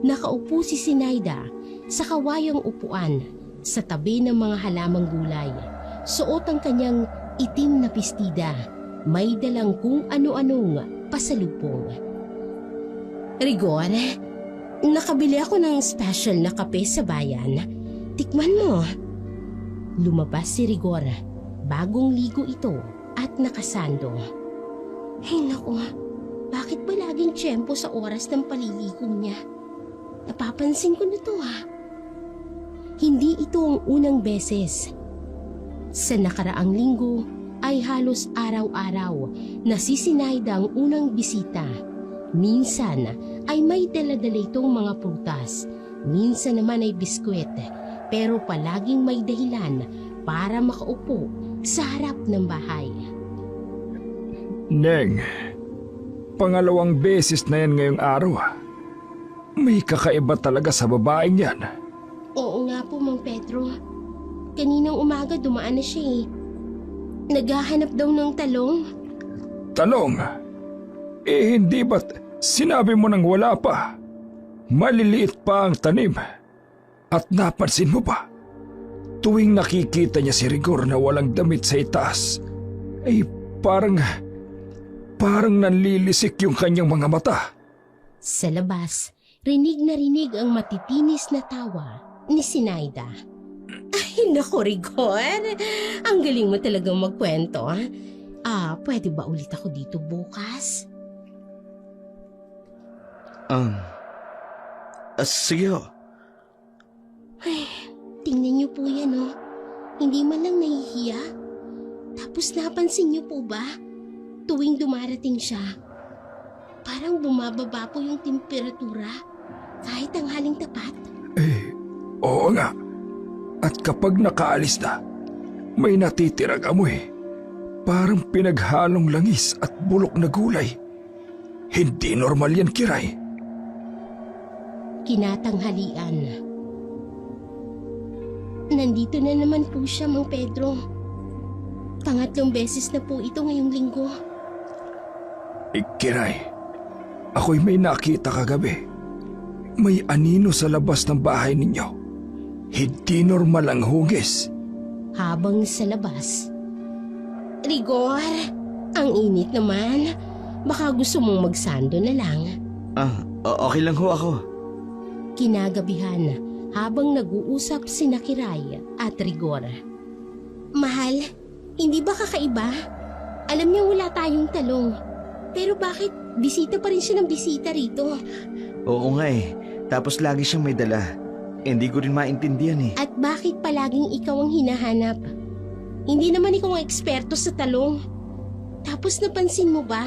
nakaupo si Sinaida sa kawayang upuan sa tabi ng mga halamang gulay. Suot ang kanyang itim na pistida. May dalang kung ano-anong pasalubong. Rigor, nakabili ako ng special na kape sa bayan. Tikman mo. Lumabas si Rigor. Bagong ligo ito at nakasando. Ay naku, bakit ba laging tiyempo sa oras ng paliligo niya? Napapansin ko na to Hindi ito ang unang beses. Sa nakaraang linggo ay halos araw-araw na si Sinaida ang unang bisita. Minsan ay may dala-dala itong mga prutas. Minsan naman ay biskwit. Pero palaging may dahilan para makaupo sa harap ng bahay. Neng, pangalawang beses na yan ngayong araw. May kakaiba talaga sa babaeng yan. Oo nga po, Mang Pedro. Kaninang umaga dumaan na siya Naghahanap daw ng talong. Talong? Hindi ba't sinabi mo nang wala pa? Maliliit pa ang tanim. At napansin mo ba? Tuwing nakikita niya si Rigor na walang damit sa itaas, ay parang nanlilisik yung kanyang mga mata. Sa labas, rinig na rinig ang matitinis na tawa ni Sinaida. Ay, naku, Rigor. Ang galing mo talagang magkwento. Pwede ba ulit ako dito bukas? Sige ho. Ay, tingnan niyo po yan, Hindi man lang nahihiya. Tapos napansin niyo po ba? Tuwing dumarating siya, parang bumababa po yung temperatura kahit ang haling tapat. Oo nga. At kapag nakaalis na, may natitirang amoy. Parang pinaghalong langis at bulok na gulay. Hindi normal yan, Kiray. Kinatanghalian. Nandito na naman po siya, Mang Pedro. Pangatlong beses na po ito ngayong linggo. Kiray, ako'y may nakita kagabi. May anino sa labas ng bahay ninyo. Hindi normal ang hugis. Habang sa labas. Rigor, ang init naman. Baka gusto mong magsando na lang. Okay lang ho ako. Kinagabihan habang nag-uusap sina Kiray at Rigor. Mahal, hindi ba kakaiba? Alam niya wala tayong talong. Pero bakit bisita pa rin siya ng bisita rito? Oo nga Tapos lagi siyang may dala. Hindi ko rin maintindihan At bakit palaging ikaw ang hinahanap? Hindi naman ikaw ang eksperto sa talong. Tapos napansin mo ba?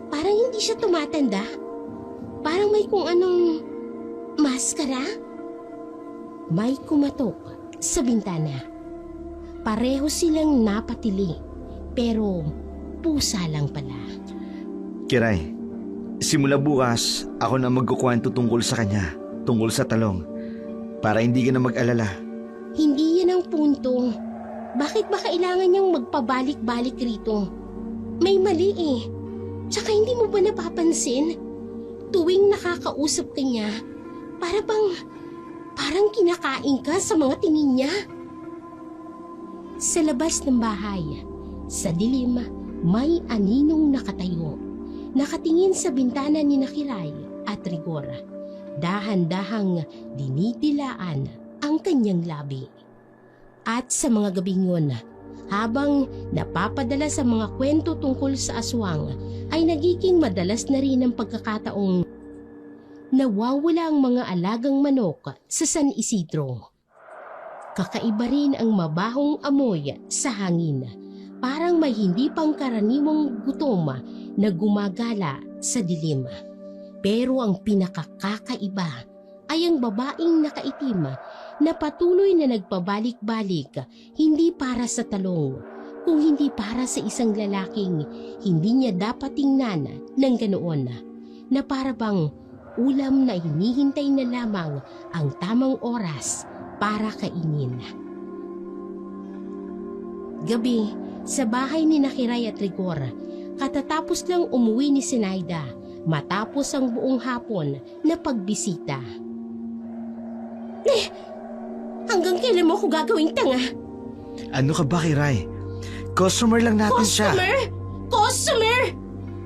Parang hindi siya tumatanda. Parang may kung anong maskara. May kumatok sa bintana. Pareho silang napatili, pero pusa lang pala. Kiray, simula bukas, ako na magkukwento tungkol sa kanya, tungkol sa talong. Para hindi ka na mag-alala. Hindi yan ang punto. Bakit ba kailangan niyang magpabalik-balik rito? May mali Tsaka hindi mo ba napapansin? Tuwing nakakausap ka niya, parang kinakain ka sa mga tingin niya. Sa labas ng bahay, sa dilim, may aninong nakatayo. Nakatingin sa bintana ni Kiray at Rigor. Dahan-dahang dinidilaan ang kanyang labi. At sa mga gabing yun, habang napapadala sa mga kwento tungkol sa aswang, ay nagiging madalas na rin ang pagkakataong nawawala ang mga alagang manok sa San Isidro. Kakaiba rin ang mabahong amoy sa hangin. Parang may hindi pangkaraniwang gutom na gumagala sa dilim. Pero ang pinakakakaiba ay ang babaeng nakaitim na patuloy na nagpabalik-balik, hindi para sa talong, kung hindi para sa isang lalaking hindi niya dapat tingnan ng ganoon na para bang ulam na hinihintay na lamang ang tamang oras para kainin. Gabi, sa bahay ni Kiray at Rigor, katatapos lang umuwi ni Sinaida matapos ang buong hapon na pagbisita. Hanggang kailan mo ako gagawing tanga? Ano ka ba, Kiray? Customer lang natin siya. Customer!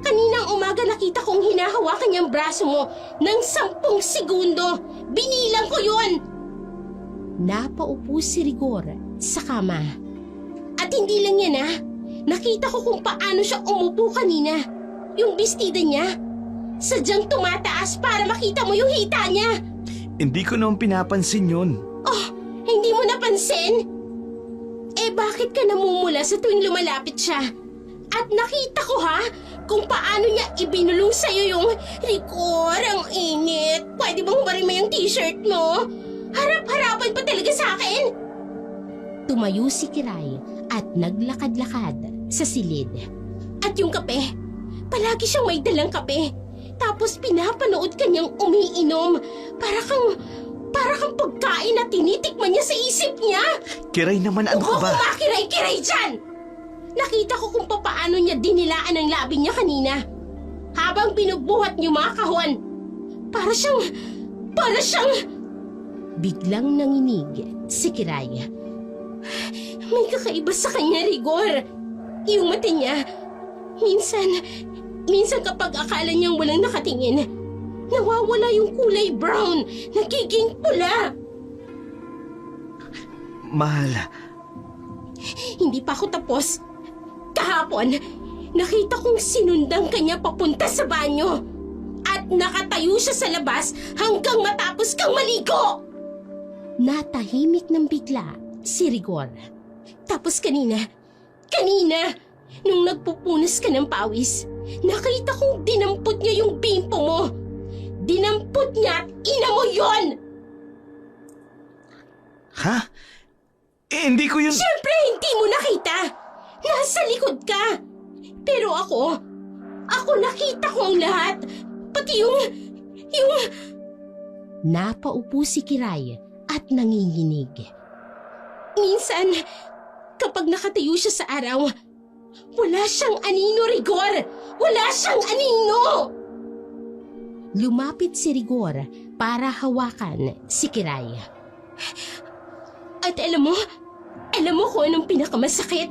Kaninang umaga nakita kong hinahawakan niyang braso mo ng 10 segundo. Binilang ko yun! Napaupo si Rigor sa kama. At hindi lang yan nakita ko kung paano siya umupo kanina. Yung bestida niya, sadyang tumataas para makita mo yung hita niya. Hindi ko naman pinapansin yun. Oh, hindi mo napansin? Eh bakit ka namumula sa tuwing lumalapit siya? At nakita ko kung paano niya ibinulong sa'yo yung Rigor, ang init. Pwede bang hubarin mo yung t-shirt mo? Harap-harapan pa talaga sa akin. Tumayo si Kiray at naglakad-lakad sa silid. At yung kape, palagi siyang may dalang kape. Tapos pinapanood kanyang umiinom. Para kang pagkain na tinitikman niya sa isip niya. Kiray naman, ano ka ba? Kumakiray-kiray dyan! Nakita ko kung paano niya dinilaan ang labi niya kanina. Habang binubuhat niyo mga kahon. Para siyang... Biglang nanginig si Kiray. May kakaiba sa kanya, Rigor. Yung mata niya, minsan kapag akala niyang walang nakatingin, nawawala yung kulay brown, nagiging pula. Mahal, Hindi pa ako tapos. Kahapon, nakita kong sinundan kanya papunta sa banyo. At nakatayo siya sa labas hanggang matapos kang maligo. Natahimik ng bigla si Rigor. Tapos kanina, nung nagpupunas ka ng pawis, nakita kong dinampot niya yung bimpo mo. Dinampot niya at ina mo yun! ha? Hindi ko yun... Siyempre hindi mo nakita! Nasa likod ka! Pero ako nakita ko ang lahat! Pati yung... Napaupo si Kiray at nanginginig. Minsan, kapag nakatayo siya sa araw, wala siyang anino, Rigor! Wala siyang anino! Lumapit si Rigor para hawakan si Kiray. At alam mo kung anong pinakamasakit?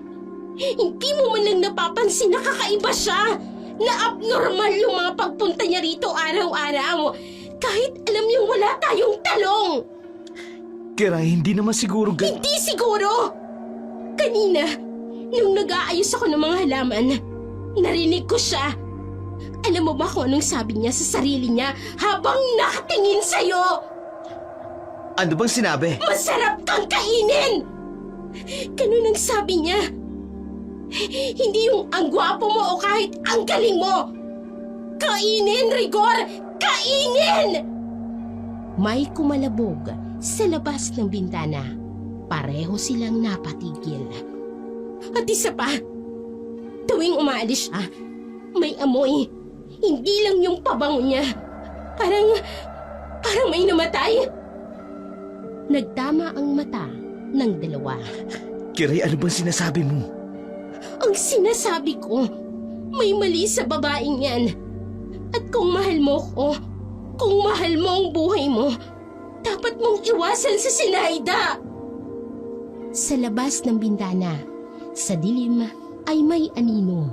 Hindi mo man lang napapansin na kakaiba siya. Na abnormal yung mga pagpunta niya rito araw-araw. Kahit alam niyang wala tayong talong. Kiray, hindi naman siguro Hindi siguro! Kanina, nung nag-aayos ako ng mga halaman, narinig ko siya. Alam mo ba kung anong sabi niya sa sarili niya habang nakatingin sa'yo? Ano bang sinabi? Masarap kang kainin! Ganun ang sabi niya. Hindi yung ang gwapo mo o kahit ang galing mo. Kainin, Rigor! Kainin! May kumalabog sa labas ng bintana. Pareho silang napatigil. At isa pa, tuwing umaalis siya, may amoy. Hindi lang yung pabango niya. Parang may namatay. Nagtama ang mata ng dalawa. Kiray, ano bang sinasabi mo? Ang sinasabi ko, may mali sa babaeng yan. At kung mahal mo ko, kung mahal mo ang buhay mo, dapat mong iwasan si Sinaida. Sa labas ng bintana, sa dilim ay may anino.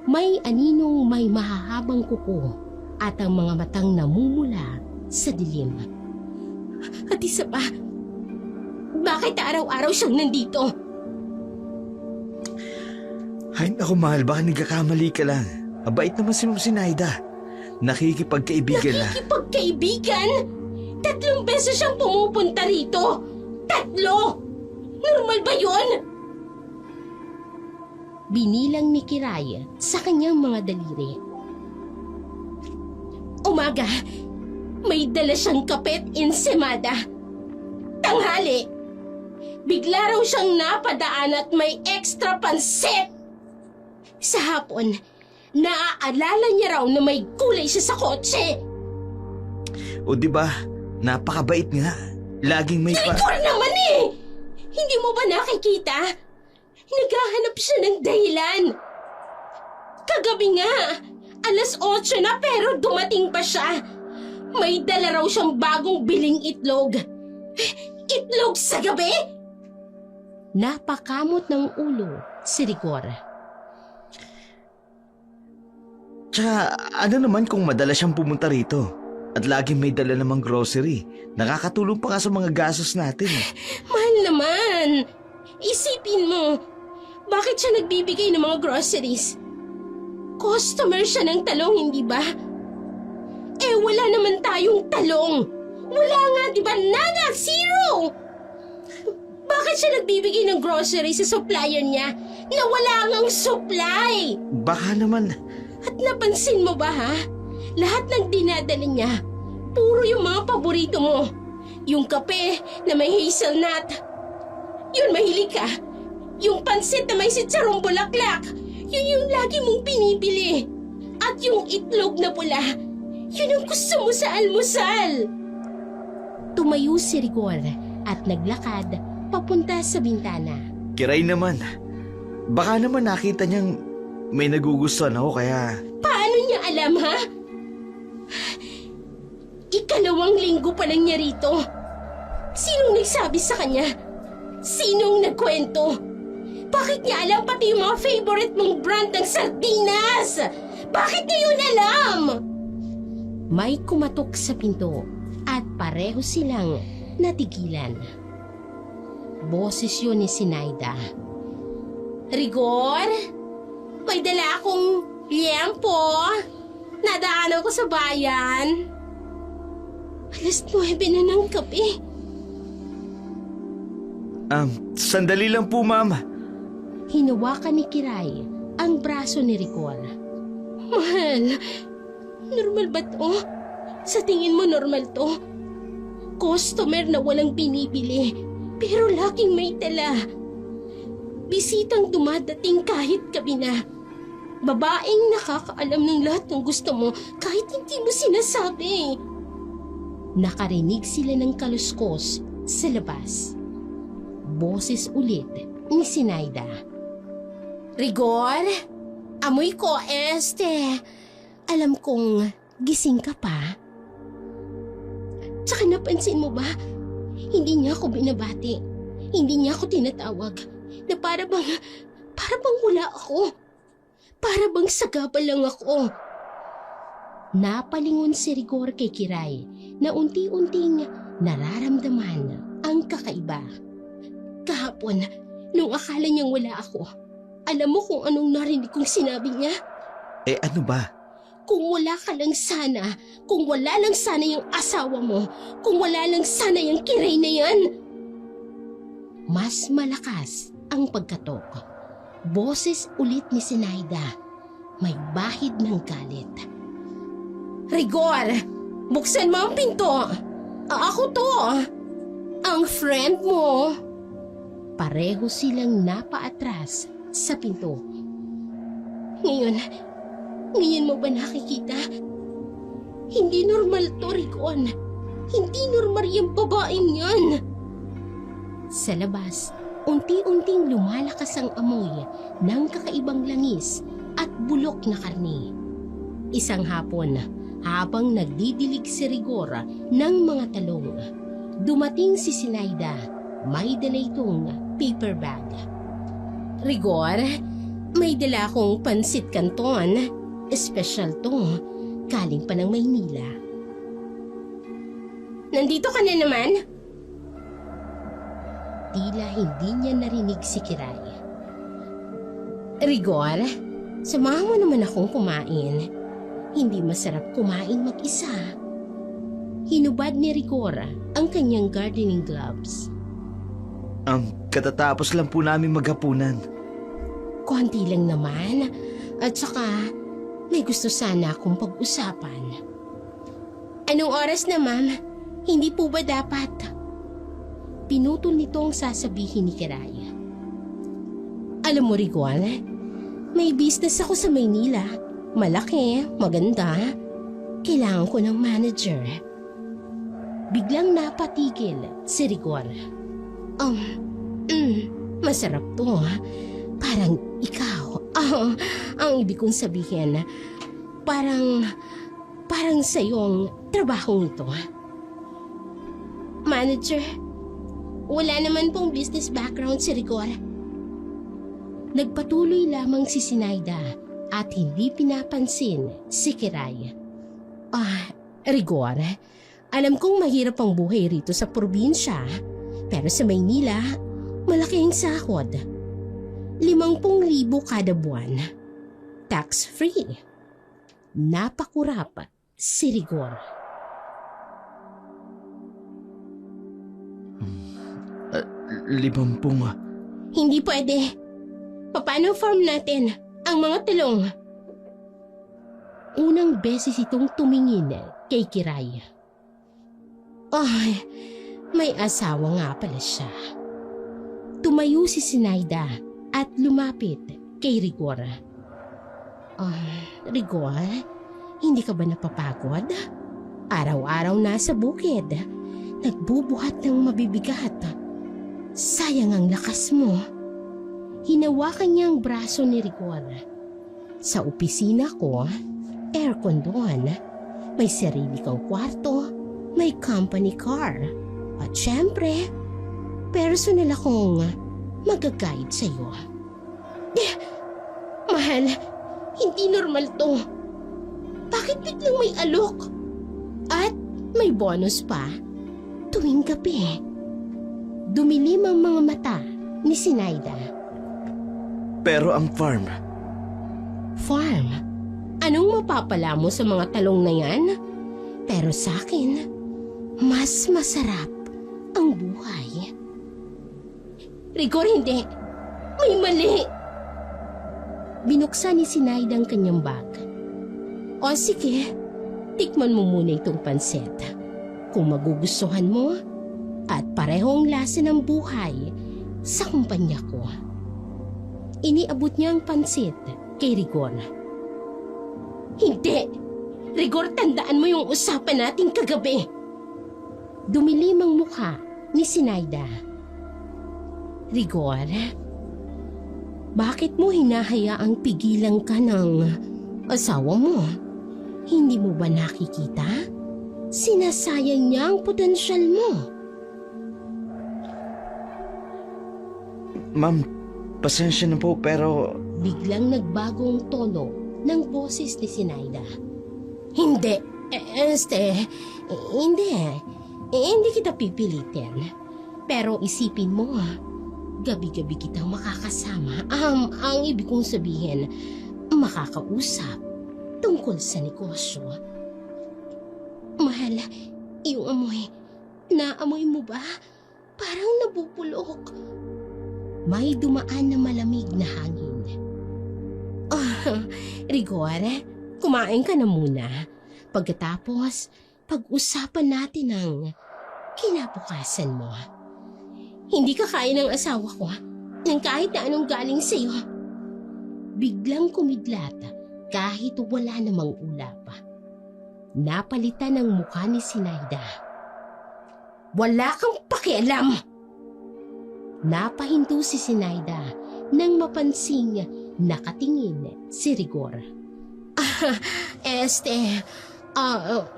May aninong may mahahabang kuko at ang mga matang namumula sa dilim. At isa pa, bakit araw-araw siyang nandito? Ay, naku mahal, baka nagkakamali ka lang. Mabait naman si Sinaida. Nakikipagkaibigan na. Nakikipagkaibigan? 3 beses siyang pumupunta rito. 3! Normal ba yun? Binilang ni Kiray sa kanyang mga daliri. Umaga, may dala siyang kapet ensemada. Tanghali, bigla raw siyang napadaan at may extra pansit. Sa hapon, naaalala niya raw na may kulay siya sa kotse. O di ba, napakabait nga. Laging may Rigor naman eh! Hindi mo ba nakikita? Naghahanap siya ng dahilan. Kagabi nga, 8:00 na pero dumating pa siya. May dala raw siyang bagong biling itlog. Itlog sa gabi? Napakamot ng ulo si Rigor. Tsaka ano naman kung madalas siyang pumunta rito at laging may dala namang grocery. Nakakatulong pa nga sa mga gastos natin. Mahal naman. Isipin mo, bakit siya nagbibigay ng mga groceries? Customer siya ng talong, hindi ba? Eh, wala naman tayong talong. Wala nga, di ba? Nada, zero! Bakit siya nagbibigay ng groceries sa supplier niya na wala ngang supply? Baka naman, At napansin mo ba, ha? Lahat ng dinadala niya, puro yung mga paborito mo. Yung kape na may hazelnut. Yun, mahilig ka. Yung pansit na may sitsarong bulaklak. Yun yung lagi mong pinibili. At yung itlog na pula, yun ang gusto mo sa almusal. Tumayo si Rigor at naglakad papunta sa bintana. Kiray naman. Baka naman nakita niyang may nagugustuhan ako kaya... Paano niya alam, ha? 2 linggo pa lang niya rito. Sinong nagsabi sa kanya? Sinong nagkwento? Bakit niya alam pati yung mga favorite mong brand ng sardinas? Bakit niya yun alam? May kumatok sa pinto at pareho silang natigilan. Boses yun ni Sinaida. Rigor? May dala akong liempo. Nadaanan ko sa bayan. 9:00 na ng gabi. Sandali lang po, ma'am. Hinawakan ni Kiray ang braso ni Rigor. Mahal, normal ba to? Sa tingin mo normal to? Customer na walang binibili, pero laging may dala. Bisitang dumadating kahit gabi na. Babaeng nakakaalam ng lahat ng gusto mo kahit hindi mo sinasabi. Nakarinig sila ng kaluskos sa labas. Boses ulit ni Sinaida. Rigor, amoy ko alam kong gising ka pa. Tsaka napansin mo ba, hindi niya ako binabati. Hindi niya ako tinatawag. Na para bang wala ako. Para bang sagabal lang ako. Napalingon si Rigor kay Kiray na unti-unting nararamdaman ang kakaiba. Kahapon, nung akala niyang wala ako, alam mo kung anong narinig kong sinabi niya? Ano ba? Kung wala ka lang sana, kung wala lang sana yung asawa mo, kung wala lang sana yung Kiray na yan. Mas malakas ang pagkatok. Boses ulit ni Sinaida. May bahid ng galit. Rigor, buksan mo ang pinto. Ako to. Ang friend mo. Pareho silang napaatras sa pinto. Ngayon mo ba nakikita? Hindi normal to, Rigon. Hindi normal yung babaeng yan. Sa labas, unti-unting lumalakas ang amoy ng kakaibang langis at bulok na karne. Isang hapon, habang nagdidilig si Rigor ng mga talong, dumating si Sinaida. May dala itong paper bag. Rigor, may dala akong pansit canton. Espesyal to. Galing pa ng Maynila. Nandito ka na naman? Tila hindi niya narinig si Kiray. Rigor, samahan mo naman akong kumain. Hindi masarap kumain mag-isa. Hinubad ni Rigor ang kanyang gardening gloves. Katatapos lang po namin maghapunan. Konti lang naman. At saka, may gusto sana akong pag-usapan. Anong oras na, ma'am? Hindi po ba dapat? pinutol nito ang sasabihin ni Kiray. Alam mo, Rigor, may business ako sa Maynila. Malaki, maganda. Kailangan ko ng manager. Biglang napatigil si Rigor. Masarap to. Parang ikaw. Ang ibig kong sabihin, parang sa'yong trabaho ito. Manager, wala naman pong business background si Rigor. Nagpatuloy lamang si Sinaida at hindi pinapansin si Kiray. Rigor, alam kong mahirap ang buhay rito sa probinsya, pero sa Maynila, malaki ang sahod. 50,000 kada buwan. Tax-free. Napakurap si Rigor. 50. Hindi pwede. Paano farm natin ang mga talong? Unang beses itong tumingin kay Kiray. May asawa nga pala siya. Tumayo si Sinaida at lumapit kay Rigor. Rigor, hindi ka ba napapagod? Araw-araw nasa bukid. Nagbubuhat ng mabibigat. Sayang ang lakas mo. Hinawakan niya ang braso ni Rigor. Sa opisina ko, aircon doon. May sarili kang kwarto, may company car. At syempre, personal akong mag-guide sa'yo. Mahal, hindi normal to. Bakit biglang may alok? At may bonus pa tuwing gabi. Dumilim ang mga mata ni Sinaida. Pero ang farm, Farm? Anong mapapala mo sa mga talong na yan? Pero sa akin, mas masarap ang buhay. Rigor, hindi. May mali. Binuksan ni Sinaida ang kanyang bag. O sige, tikman mo muna itong pansit. Kung magugustuhan mo, at parehong lasa ng buhay sa kumpanya ko. Iniabot niya ang pansit kay Rigor. Hindi! Rigor, tandaan mo yung usapan natin kagabi. Dumilim ang mukha ni Sinaida. Rigor, bakit mo hinahayaang pigilan ka ng asawa mo? Hindi mo ba nakikita? Sinasayang niya ang potensyal mo. Ma'am, pasensya na po pero Biglang nagbago ang tono ng boses ni Sinaida. Hindi, hindi kita pipilitin. Pero isipin mo, gabi-gabi kitang makakasama. Ang ibig kong sabihin, makakausap tungkol sa negosyo. Mahal, yung amoy, naamoy mo ba? Parang nabubulok. May dumaan na malamig na hangin. Rigor, kumain ka na muna. Pagkatapos, pag-usapan natin ang kinabukasan mo. Hindi ka kaya ng asawa ko ng kahit na anong galing sa'yo. Biglang kumidlat kahit wala namang ulap. Napalitan ang mukha ni Sinaida. Wala kang pakialam! Napahinto si Sinaida nang mapansing nakatingin si Rigor.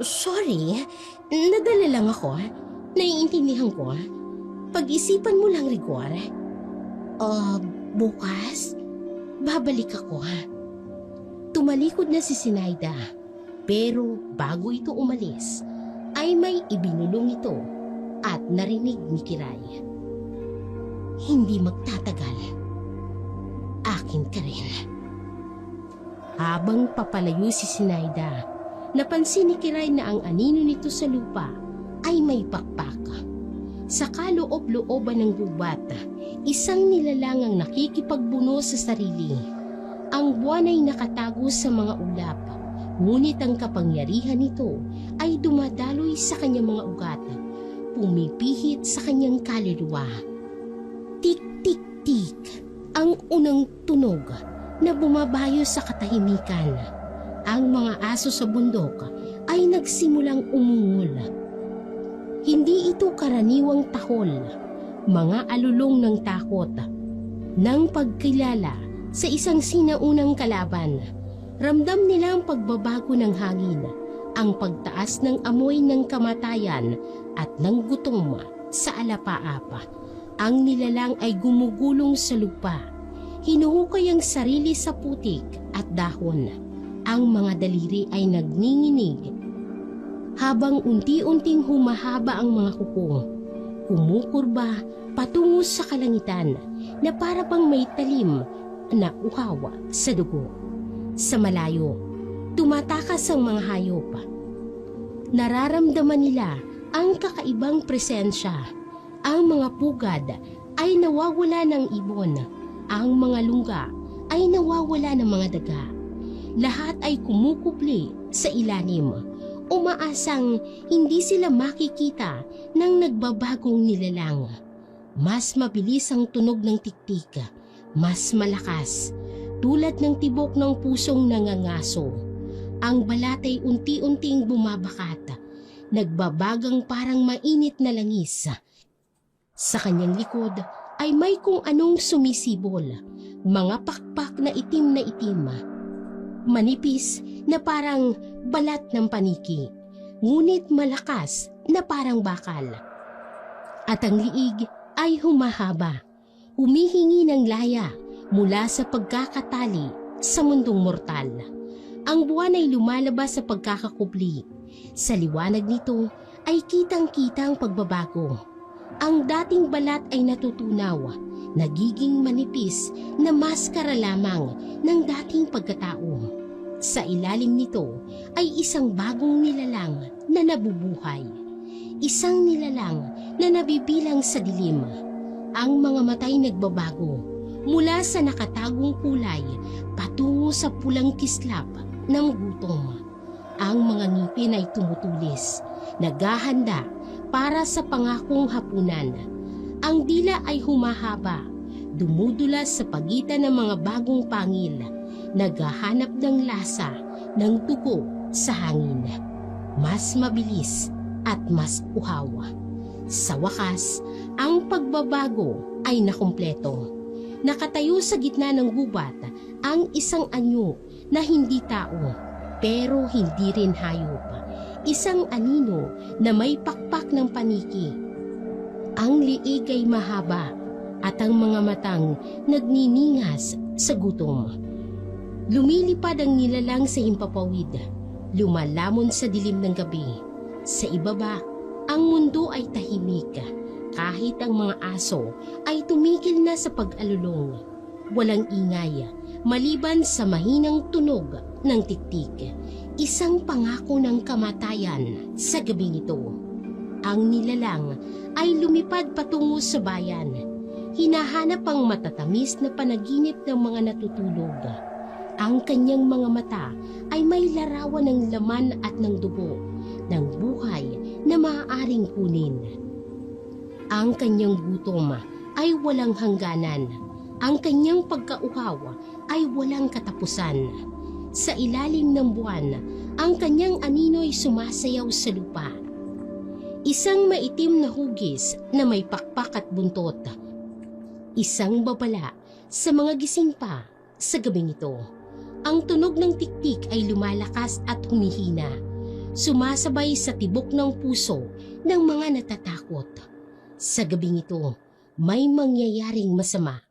Sorry. Nadala lang ako. Naiintindihan ko. Pag-isipan mo lang, Rigor. Bukas, babalik ako. Tumalikod na si Sinaida. Pero bago ito umalis, ay may ibinulong ito at narinig ni Kiray. Hindi magtatagal. Akin ka rin. Habang papalayo si Sinaida, napansin ni Kiray na ang anino nito sa lupa ay may pakpak. Sa kaloob-looban ng gubat, isang nilalang ang nakikipagbuno sa sarili. Ang buwan ay nakatago sa mga ulap, ngunit ang kapangyarihan nito ay dumadaloy sa kanyang mga ugat. pumipihit sa kanyang kaluluwa. Tik-tik-tik ang unang tunog na bumabayo sa katahimikan. Ang mga aso sa bundok ay nagsimulang umungol. Hindi ito karaniwang tahol, mga alulong ng takot, ng pagkilala sa isang sinaunang kalaban. Ramdam nila ang pagbabago ng hangin, ang pagtaas ng amoy ng kamatayan at ng gutom sa alapaapa. Ang nilalang ay gumugulong sa lupa, hinuhukay ang sarili sa putik at dahon. Ang mga daliri ay nagninginig habang unti-unting humahaba ang mga kuko. Kumukurba patungo sa kalangitan na para bang may talim na uhawa sa dugo. Sa malayo, tumatakas ang mga hayop. Nararamdaman nila ang kakaibang presensya. Ang mga pugad ay nawawala ng ibon. Ang mga lungga ay nawawala ng mga daga. Lahat ay kumukupli sa ilalim. Umaasang hindi sila makikita ng nagbabagong nilalang. Mas mabilis ang tunog ng tiktik, mas malakas, tulad ng tibok ng pusong nangangaso. Ang balat ay unti-unting bumabakat, nagbabagang parang mainit na langis. Sa kanyang likod ay may kung anong sumisibol, mga pakpak na itim. Manipis na parang balat ng paniki, ngunit malakas na parang bakal. At ang liig ay humahaba, humihingi ng laya mula sa pagkakatali sa mundong mortal. Ang buwan ay lumalabas sa pagkakakubli. Sa liwanag nito ay kitang-kita ang pagbabago. Ang dating balat ay natutunaw, nagiging manipis na maskara lamang ng dating pagkatao. Sa ilalim nito ay isang bagong nilalang na nabubuhay. Isang nilalang na nabibilang sa dilim. Ang mga matay nagbabago mula sa nakatagong kulay patungo sa pulang kislap ng gutom. Ang mga ngipin ay tumutulis, naghahanda para sa pangakong hapunan. Ang dila ay humahaba, dumudulas sa pagitan ng mga bagong pangil, naghahanap ng lasa ng dugo sa hangin. Mas mabilis at mas uhaw. Sa wakas, ang pagbabago ay nakumpleto. Nakatayo sa gitna ng gubat ang isang anyo na hindi tao, pero hindi rin hayop. Isang anino na may pakpak ng paniki. Ang liig ay mahaba at ang mga matang nagniningas sa gutom. Lumilipad ang nilalang sa himpapawid, lumalamon sa dilim ng gabi. Sa ibaba, ang mundo ay tahimik. Kahit ang mga aso ay tumigil na sa pag-alulong. Walang ingay, maliban sa mahinang tunog ng tiktik. Isang pangako ng kamatayan sa gabing ito. Ang nilalang ay lumipad patungo sa bayan. Hinahanap ang matatamis na panaginip ng mga natutulog. Ang kanyang mga mata ay may larawan ng laman at ng dugo, ng buhay na maaaring kunin. Ang kanyang gutom ay walang hangganan. Ang kanyang pagkauhaw ay walang katapusan. Sa ilalim ng buwan, ang kanyang anino ay sumasayaw sa lupa. Isang maitim na hugis na may pakpak at buntot. Isang babala sa mga gising pa sa gabing ito. Ang tunog ng tiktik ay lumalakas at humihina, sumasabay sa tibok ng puso ng mga natatakot. Sa gabing ito, may mangyayaring masama.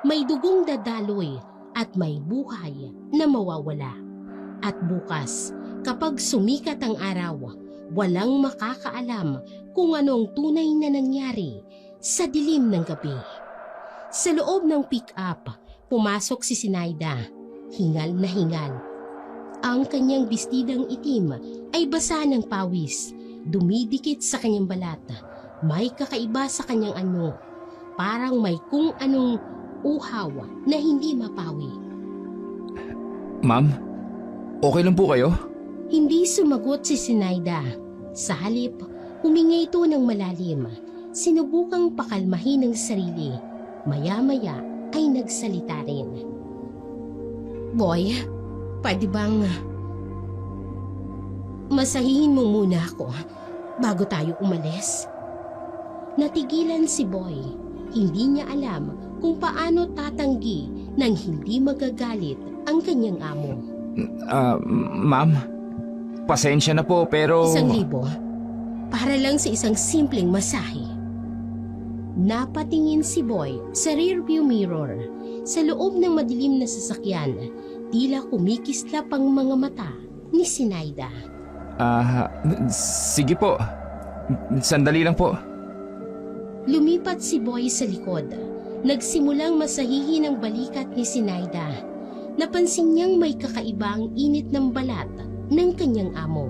May dugong dadaloy at may buhay na mawawala. At bukas, kapag sumikat ang araw, walang makakaalam kung anong tunay na nangyari sa dilim ng gabi. Sa loob ng pick-up, pumasok si Sinaida, hingal na hingal. Ang kanyang bestidang itim ay basa ng pawis, dumidikit sa kanyang balat. May kakaiba sa kanyang anyo, parang may kung anong uhaw na hindi mapawi. Ma'am, okay lang po kayo? Hindi sumagot si Sinaida. Sa halip, Huminga ito ng malalim. Sinubukang pakalmahin ang sarili. Maya-maya ay nagsalita rin. Boy, pwede bang masahihin mo muna ako bago tayo umalis? Natigilan si Boy. Hindi niya alam kung paano tatanggi nang hindi magagalit ang kanyang amo. Ma'am, pasensya na po pero... 1,000 para lang sa isang simpleng masahe. Napatingin si Boy sa rearview mirror. Sa loob ng madilim na sasakyan, tila kumikislap ang mga mata ni Sinaida. Sige po. Sandali lang po. Lumipat si Boy sa likod. Nagsimulang masahihin ang balikat ni Sinaida. Napansin niyang may kakaibang init ng balat ng kanyang amo.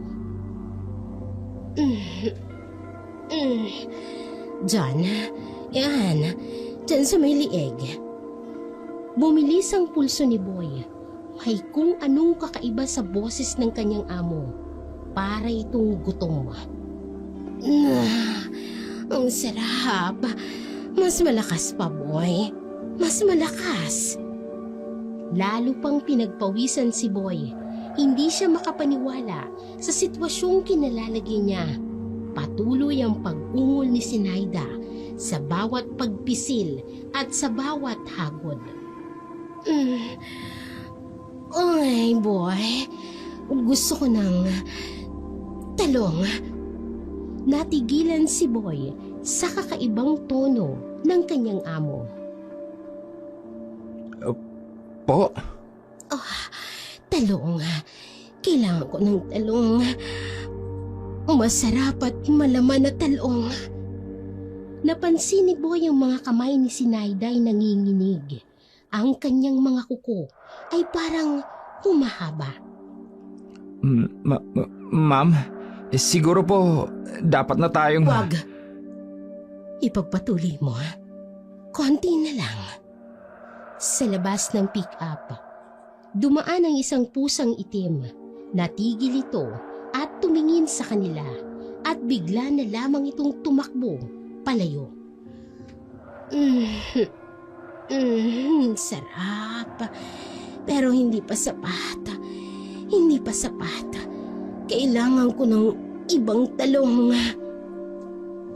Diyan. Yan. Diyan sa may lieg. Bumilis ang pulso ni Boy. May kung anong kakaiba sa boses ng kanyang amo. Para itong gutom. Ang sarap. Mas malakas pa, Boy. Mas malakas. Lalo pang pinagpawisan si Boy. Hindi siya makapaniwala sa sitwasyong kinalalagay niya. Patuloy ang pag-ungol ni Sinaida sa bawat pagpisil at sa bawat hagod. Ay, Boy. Gusto ko ng talong. Natigilan si Boy sa kakaibang tono ng kanyang amo. Po? Talong. Kailangan ko ng talong. Masarap at malaman na talong. Napansin ni Boy ang mga kamay ni Sinaida ay nanginginig. Ang kanyang mga kuko ay parang humahaba. Ma'am, siguro po dapat na tayong... Wag. Ipagpatuloy mo. Konti na lang. Sa labas ng pick-up, dumaan ang isang pusang itim. Natigil ito at tumingin sa kanila at bigla na lamang itong tumakbo palayo. Sarap. Pero hindi pa sapat. Hindi pa sapat. Kailangan ko ng ibang talong.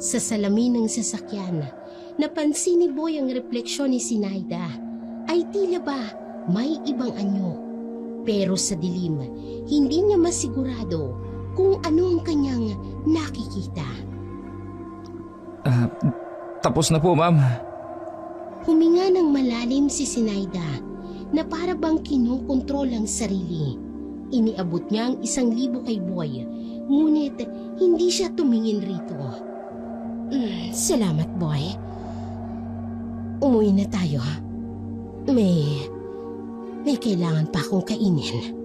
Sa salamin ng sasakyan, napansin ni Boy ang refleksyon ni Sinaida. Ay tila ba may ibang anyo. Pero sa dilim, hindi niya masigurado kung ano ang kanyang nakikita. Tapos na po, ma'am. Huminga ng malalim si Sinaida na para bang kinukontrol ang sarili. Iniabot niya ang 1,000 kay Boy, ngunit hindi siya tumingin rito. Salamat, Boy. Umuwi na tayo. May kailangan pa akong kainin.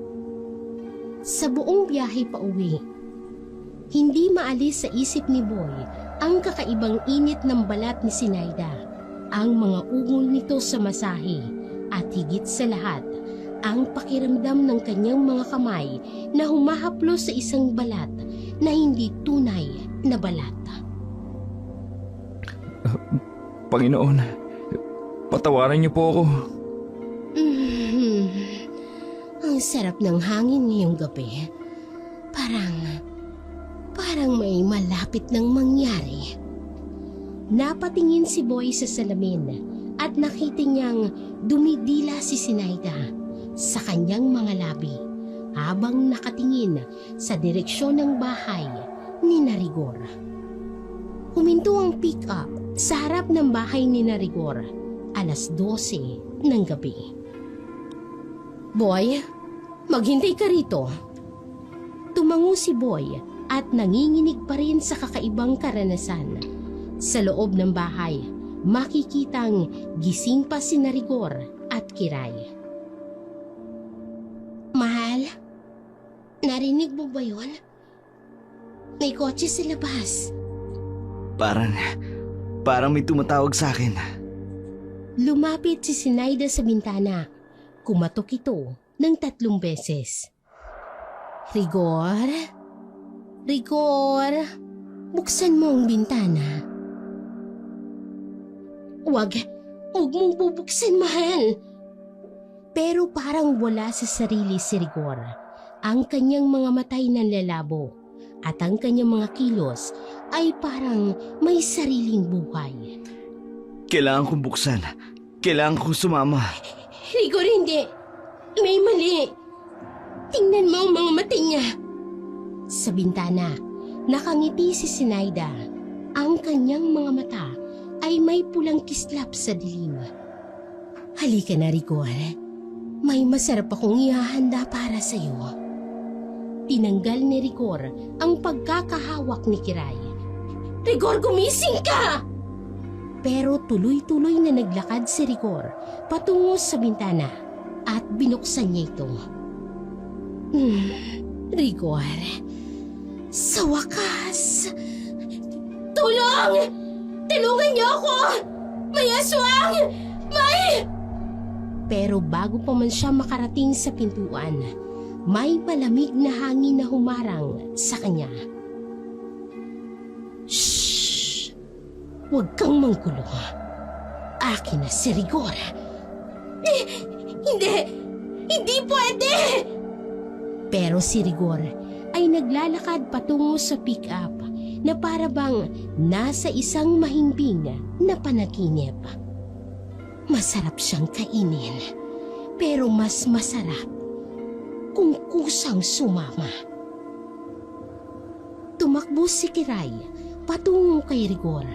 Sa buong biyahe pa uwi, hindi maalis sa isip ni Boy ang kakaibang init ng balat ni Sinaida, ang mga ungol nito sa masahe, at higit sa lahat, ang pakiramdam ng kanyang mga kamay na humahaplos sa isang balat na hindi tunay na balat. Panginoon, patawarin niyo po ako. Ang sarap ng hangin ngayong gabi. Parang may malapit nang mangyari. Napatingin si Boy sa salamin at nakita niyang dumidila si Sinaida sa kanyang mga labi habang nakatingin sa direksyon ng bahay ni Narigor. Huminto ang pick-up sa harap ng bahay ni Narigor, 12:00 ng gabi. Boy, maghintay ka rito. Tumango si Boy at nanginginig pa rin sa kakaibang karanasan. Sa loob ng bahay, makikitang gising pa si Narigor at Kiray. Mahal, narinig mo ba yun? May kotse sa labas. Parang may tumatawag sa akin. Lumapit si Sinaida sa bintana. Kumatok ito ng 3 beses. Rigor? Rigor? buksan mo ang bintana. Huwag mong bubuksan, mahal. Pero parang wala sa sarili si Rigor. Ang kanyang mga matay nanlalabo at ang kanyang mga kilos ay parang may sariling buhay. Kailangan kong buksan. Kailangan kong sumama. Rigor, hindi. May mali. Tingnan mo ang mga mata niya. Sa bintana, nakangiti si Sinaida. Ang kanyang mga mata ay may pulang kislap sa dilim. Halika na, Rigor. May masarap akong ihahanda para sa iyo. Tinanggal ni Rigor ang pagkakahawak ni Kiray. Rigor, gumising ka! Pero tuloy-tuloy na naglakad si Rigor patungo sa bintana at binuksan niya ito. Rigor, sa wakas! Tulong! Tulungan niyo ako! May aswang! May... Pero bago pa man siya makarating sa pintuan, may malamig na hangin na humarang sa kanya. Shhh! Huwag kang manggulo. Akin na si Rigor. Hindi! Hindi pwede! Pero si Rigor ay naglalakad patungo sa pick-up na para bang nasa isang mahimbing na panaginip. Masarap siyang kainin, pero mas masarap kung kusang sumama. Tumakbo si Kiray patungo kay Rigor,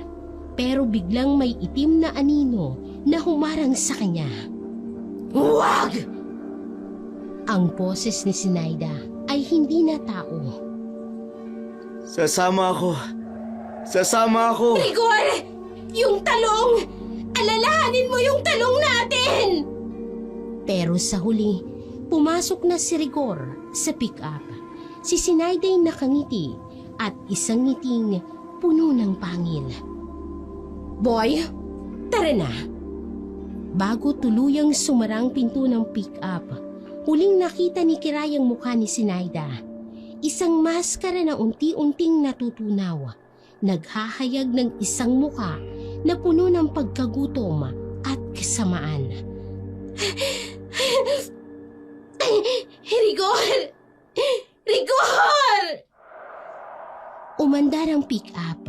pero biglang may itim na anino na humarang sa kanya. Huwag! Ang boses ni Sinaida ay hindi na tao. Sasama ako. Sasama ako. Rigor! Yung talong! Alalahanin mo yung talong natin! Pero sa huli, pumasok na si Rigor sa pick-up. Si Sinaiday nakangiti at isang ngiting puno ng pangil. Boy, tara na! Bago tuluyang sumarang pinto ng pick-up, huling nakita ni Kiray ang mukha ni Sinaida. Isang maskara na unti-unting natutunaw. Naghahayag ng isang mukha na puno ng pagkagutom at kasamaan. Rigor! Rigor! Umandar ang pick-up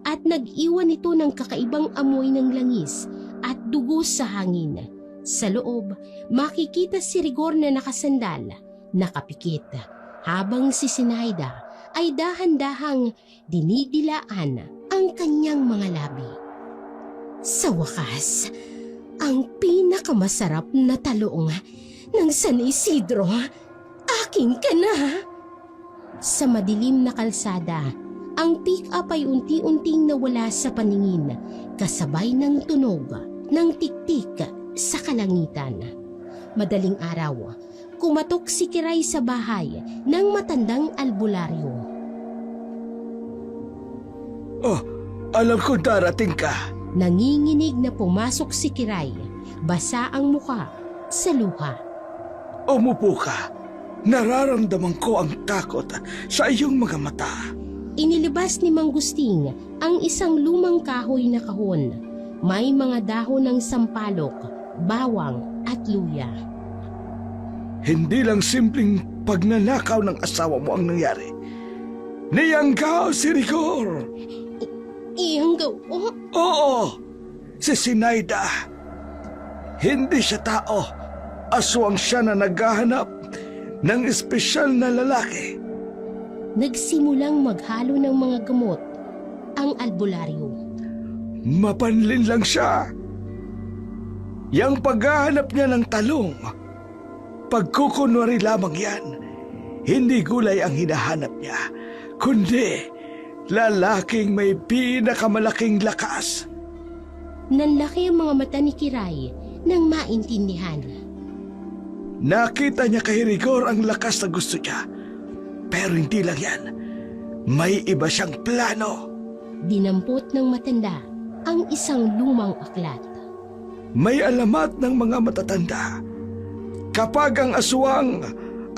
at nag-iwan ito ng kakaibang amoy ng langis at dugo sa hangin. Sa loob, makikita si Rigor na nakasandal, nakapikit, habang si Sinaida ay dahan-dahang dinidilaan ang kanyang mga labi. Sa wakas, ang pinakamasarap na talong ng San Isidro, akin ka na! Sa madilim na kalsada, ang pick-up ay unti-unting nawala sa paningin, kasabay ng tunog ng tik-tik sa kalangitan. Madaling araw, kumatok si Kiray sa bahay ng matandang albularyo. Oh, alam ko darating ka. Nanginginig na pumasok si Kiray, basa ang muka sa luha. Umupo ka. Nararamdaman ko ang takot sa iyong mga mata. Inilibas ni Mang Gusting ang isang lumang kahoy na kahon. May mga dahon ng sampalok, bawang at luya. Hindi lang simpleng pagnanakaw ng asawa mo ang nangyari. Niyanggaw si Rigor. Iyanggaw? Oh, Oo, si Sinaida. Hindi siya tao. Aswang siya na naghahanap ng espesyal na lalaki. nagsimulang maghalo ng mga gamot ang albularyo. Mapanlin lang siya. Yang paghahanap niya ng talong, pagkukunwari lamang yan. Hindi gulay ang hinahanap niya, kundi lalaking may pinakamalaking lakas. Nanlaki ang mga mata ni Kiray nang maintindihan. Nakita niya kay Rigor ang lakas na gusto niya. Pero hindi lang yan. May iba siyang plano. Dinampot ng matanda ang isang lumang aklat. May alamat ng mga matatanda. Kapag ang aswang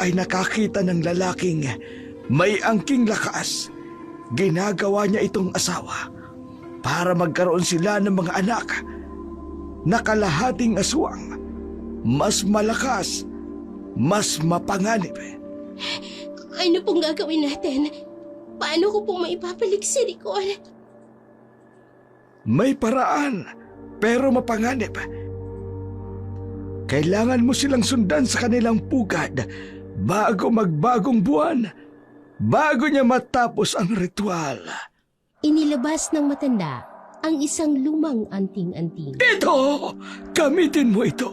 ay nakakita ng lalaking may angking lakas, ginagawa niya itong asawa para magkaroon sila ng mga anak na kalahating aswang, mas malakas, mas mapanganib. Ano pong gagawin natin? Paano ko pong maipapalik si Rigor? May paraan, pero mapanganib. Kailangan mo silang sundan sa kanilang pugad bago magbagong buwan, bago niya matapos ang ritual. Inilabas ng matanda ang isang lumang anting-anting. Ito! Gamitin mo ito.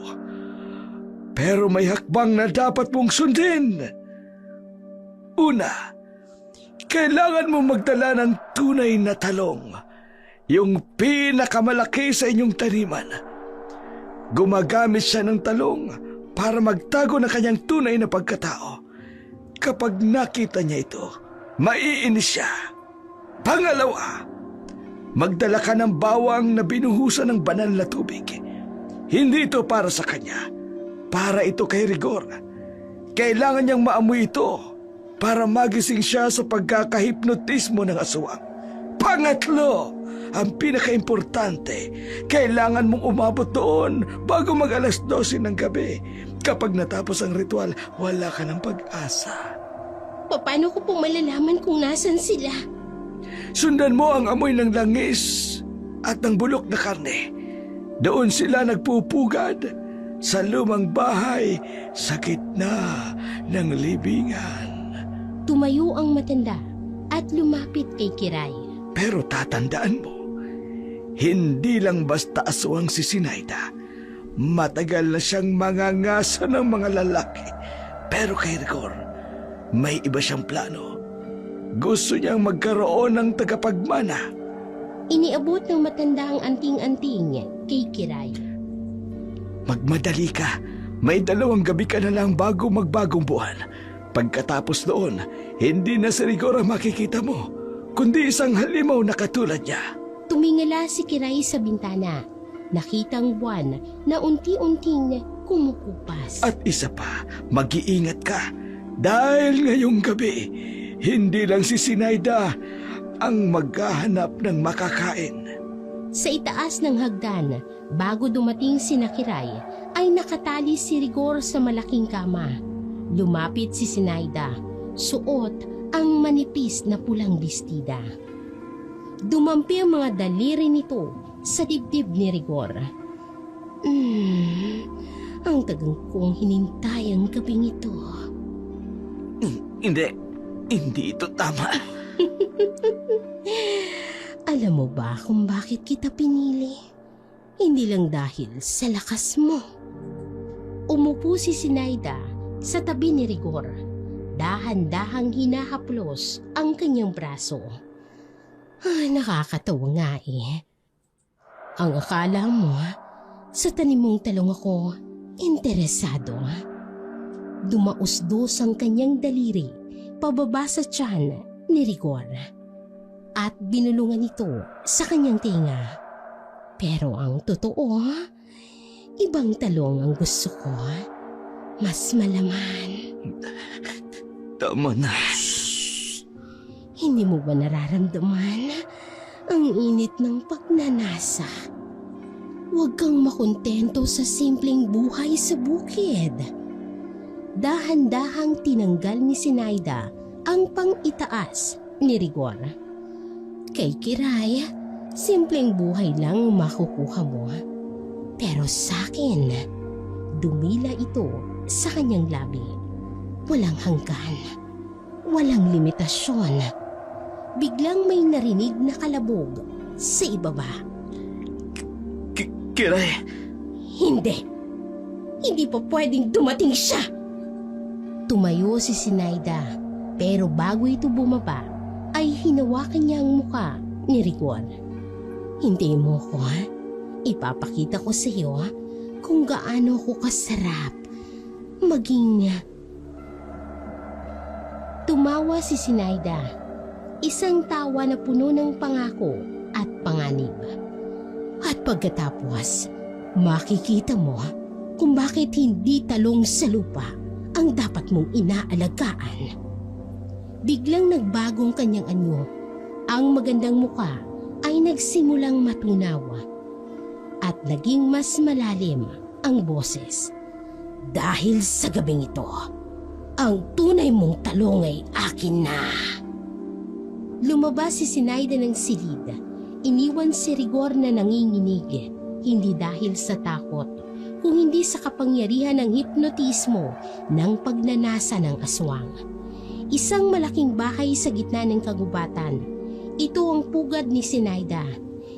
Pero may hakbang na dapat mong sundin. Una, kailangan mo magdala ng tunay na talong, yung pinakamalaki sa inyong taniman. Gumagamit siya ng talong para magtago ng kanyang tunay na pagkatao. Kapag nakita niya ito, maiinis siya. Pangalawa, magdala ka ng bawang na binuhusan ng banal na tubig. Hindi ito para sa kanya, para ito kay Rigor. Kailangan niyang maamoy ito para magising siya sa pagkakahipnotismo ng aswang. Pangatlo, ang pinakaimportante, kailangan mong umabot doon bago mag-alas 12 ng gabi. Kapag natapos ang ritual, wala ka ng pag-asa. Paano ko pong malalaman kung nasan sila? Sundan mo ang amoy ng langis at ng bulok na karne. Doon sila nagpupugad sa lumang bahay sa gitna ng libingan. Tumayo ang matanda at lumapit kay Kiray. Pero tatandaan mo, hindi lang basta aswang si Sinaida. Matagal na siyang mangangasa ng mga lalaki. Pero kay Rigor, may iba siyang plano. Gusto niyang magkaroon ng tagapagmana. Iniabot ng matanda ang anting-anting kay Kiray. Magmadali ka. May 2 gabi ka na lang bago magbagong buwan. Pagkatapos doon, hindi na si Rigor ang makikita mo, kundi isang halimaw na katulad niya. Tumingala si Kiray sa bintana. Nakitang buwan na unti-unting kumukupas. At isa pa, mag-iingat ka. Dahil ngayong gabi, hindi lang si Sinaida ang maghahanap ng makakain. Sa itaas ng hagdan, bago dumating si Kiray, ay nakatali si Rigor sa malaking kama. Lumapit si Sinaida, suot ang manipis na pulang bestida. Dumampi ang mga daliri nito sa dibdib ni Rigor. Ang tagang kong hinintay ang gabing ito. Hindi ito tama. Alam mo ba kung bakit kita pinili? Hindi lang dahil sa lakas mo. Umupo si Sinaida sa tabi ni Rigor. Dahan-dahang hinahaplos ang kanyang braso. Nakakatawa nga eh. Ang akala mo, sa tanim mong talong ako, interesado. Dumausdos ang kanyang daliri pababa sa tiyan ni Rigor at binulungan ito sa kanyang tinga. Pero ang totoo, ibang talong ang gusto ko. Mas malaman. Tama na. Hindi mo ba nararamdaman ang init ng pagnanasa? Huwag kang makontento sa simpleng buhay sa bukid. Dahan-dahang tinanggal ni Sinaida ang pang-itaas ni Rigor. Kay Kiray, simpleng buhay lang makukuha mo. Pero sa akin, dumila ito sa kanyang labi. Walang hanggan, walang limitasyon. Biglang may narinig na kalabog sa ibaba. Kiray! Hindi! Hindi pa pwedeng dumating siya! Tumayo si Sinaida, pero bago ito bumaba, ay hinawakan niya ang muka ni Rigor. Hindi mo ko, ha? Ipapakita ko sa iyo kung gaano ko kasarap maging... Tumawa si Sinaida, isang tawa na puno ng pangako at panganib. At pagkatapos, makikita mo kung bakit hindi talong sa lupa ang dapat mong inaalagaan. Biglang nagbagong kanyang anyo ang magandang muka ay nagsimulang matunaw at naging mas malalim ang boses. Dahil sa gabing ito, ang tunay mong talong ay akin na. Lumabas si Sinaida ng silid. Iniwan si Rigor na nanginginig, hindi dahil sa takot, kung hindi sa kapangyarihan ng hipnotismo ng pagnanasa ng aswang. Isang malaking bahay sa gitna ng kagubatan. Ito ang pugad ni Sinaida,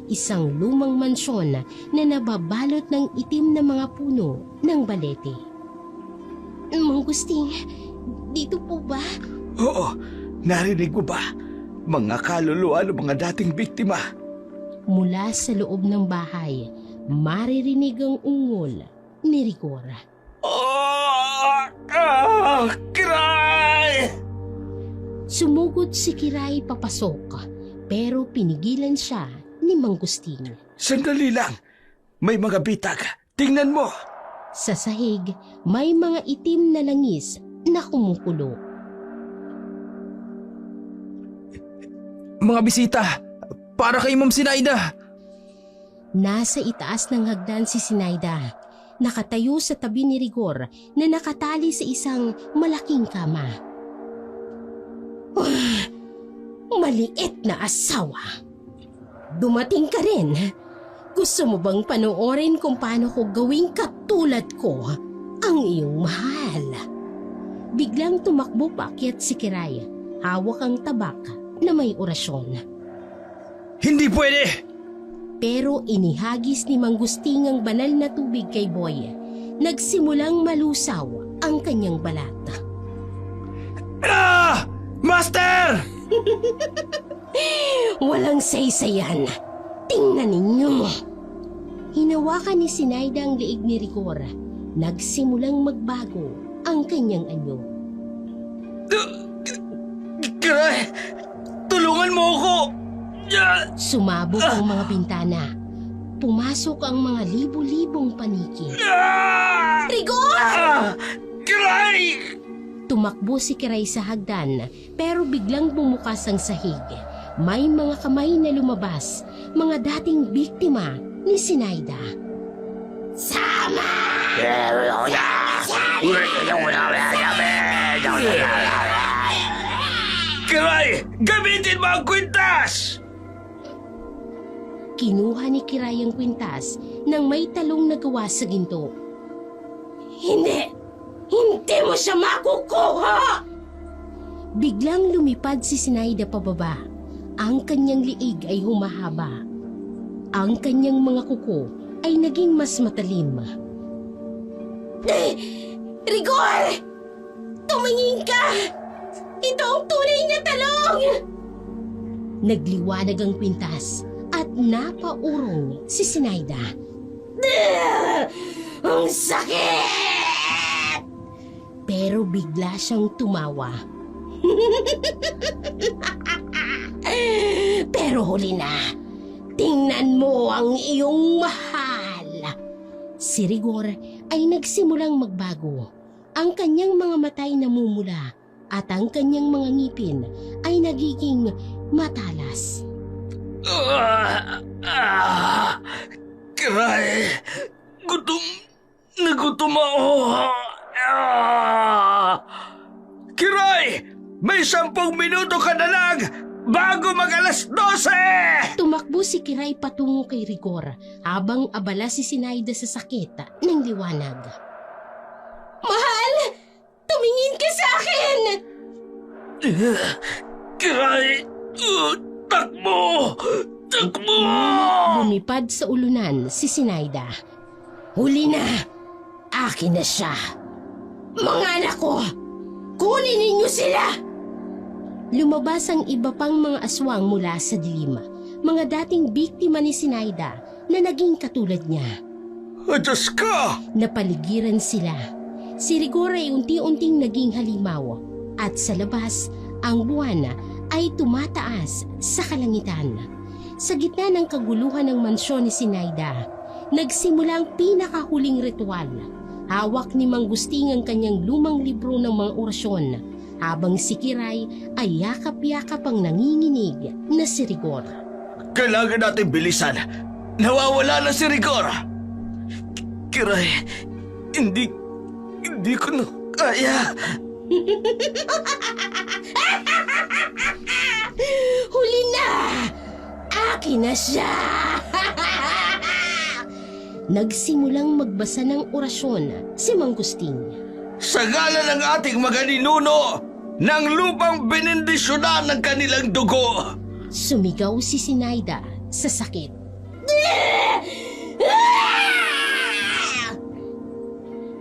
isang lumang mansyon na nababalot ng itim na mga puno ng balete. Mang Gusting, dito po ba? Oo, narinig mo ba? Mga kaluluwa ng mga dating biktima. Mula sa loob ng bahay, maririnig ang ungol ni Rigor. Kiray! Sumugod si Kiray papasok, pero pinigilan siya ni Mang Gusting. Sandali lang. May mga bitag. Tingnan mo. Sa sahig, may mga itim na langis na kumukulo. Mga bisita, para kay Ma'am Sinaida. Nasa itaas ng hagdan si Sinaida, nakatayo sa tabi ni Rigor na nakatali sa isang malaking kama. Maliit na asawa. Dumating ka rin. Gusto mo bang panoorin kung paano ko gawing katulad ko ang iyong mahal? Biglang tumakbo paakyat si Kiray, hawak ang tabak na may orasyon. Hindi pwede! Pero inihagis ni Mang Gusting ang banal na tubig kay Boy. Nagsimulang malusaw ang kanyang balat. Ah! Master! Walang saysayan. Tingnan ninyo. Hinawakan ni Sinaida ang liig ni Rigor. Nagsimulang magbago ang kanyang anyo. Kiray! Tulungan mo ako! Sumabog ang mga bintana. Pumasok ang mga libo-libong paniki. Rigor! Kiray! Tumakbo si Kiray sa hagdan, pero biglang bumukas ang sahig. May mga kamay na lumabas, mga dating biktima ni Sinaida. Sama! Kiray! Gamitin mo ang kwintas! Kinuha ni Kiray ang kwintas nang may talong na gawa sa ginto. Hindi! Hindi mo siya makukuha! Biglang lumipad si Sinaida pababa. Ang kanyang liig ay humahaba. Ang kanyang mga kuko ay naging mas matalim. Rigor! Tumingin ka! Ito ang tunay na talong! Nagliwanag ang kwintas at napaurong si Sinaida. Ang sakit! Pero bigla siyang tumawa. Pero huli na. Tingnan mo ang iyong mahal. Si Rigor ay nagsimulang magbago. Ang kanyang mga matay namumula at ang kanyang mga ngipin ay nagiging matalas. Kiray! Nagutom ako! Kiray! May 10 minuto ka na lang bago mag-alas 12! Tumakbo si Kiray patungo kay Rigor habang abala si Sinaida sa sakit ng liwanag. Mahal! Tumingin ka sa akin! Kiray! Takbo! Takbo! Lumipad sa ulunan si Sinaida. Huli na! Akin na siya! Mga anak ko! Kunin ninyo sila! Lumabas ang iba pang mga aswang mula sa dilim. Mga dating biktima ni Sinaida na naging katulad niya. Diyos ka! Napaligiran sila. Si Rigor ay unti-unting naging halimaw at sa labas, ang buwan ay tumataas sa kalangitan. Sa gitna ng kaguluhan ng mansyon ni Sinaida, nagsimula ang pinakahuling ritual. Hawak ni Mang Gusting ang kanyang lumang libro ng mga orasyon habang si Kiray ay yakap-yakap ang nanginginig na si Rigor. Kailangan natin bilisan. Nawawala na si Rigor. Kiray, hindi ko na kaya. Huli na! Akin na siya! Nagsimulang magbasa ng orasyon si Mang Gusting. Sa ngalan ng ating mga ninuno, ng lupang benendisyonan ng kanilang dugo. Sumigaw si Sinaida sa sakit.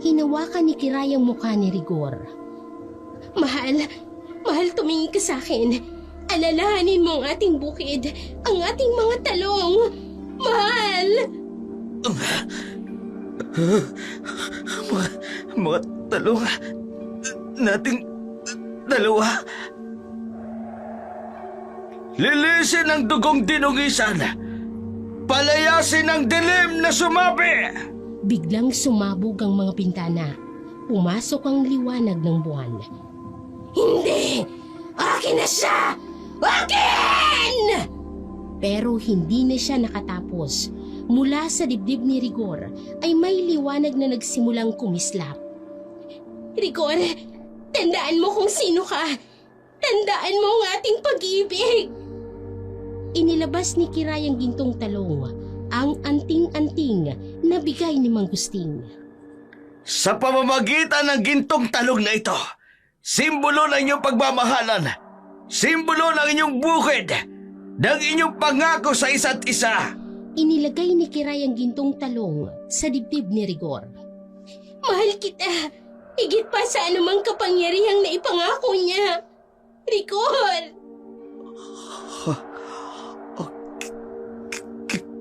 Hinawakan ni Kiray ang mukha ni Rigor. Mahal tumingin ka sa akin. Alalahanin mo ang ating bukid, ang ating mga talong. Mahal! Mga talong nating dalawa. Lilisin ang dugong dinungisan. Palayasin ang dilim na sumabi. Biglang sumabog ang mga pintana. Pumasok ang liwanag ng buwan. Hindi! Akin na siya! Akin! Pero hindi na siya nakatapos. Mula sa dibdib ni Rigor ay may liwanag na nagsimulang kumislap. Rigor, tandaan mo kung sino ka. Tandaan mo ang ating pag-ibig. Inilabas ni Kiray ang gintong talong, ang anting-anting na bigay ni Mang Gusting. Sa pamamagitan ng gintong talong na ito, simbolo ng inyong pagmamahalan, simbolo ng inyong bukid, ng inyong pangako sa isa't isa. Inilagay ni Kiray ang gintong talong sa dibdib ni Rigor. Mahal kita, higit pa sa anumang kapangyarihang naipangako niya. Rigor!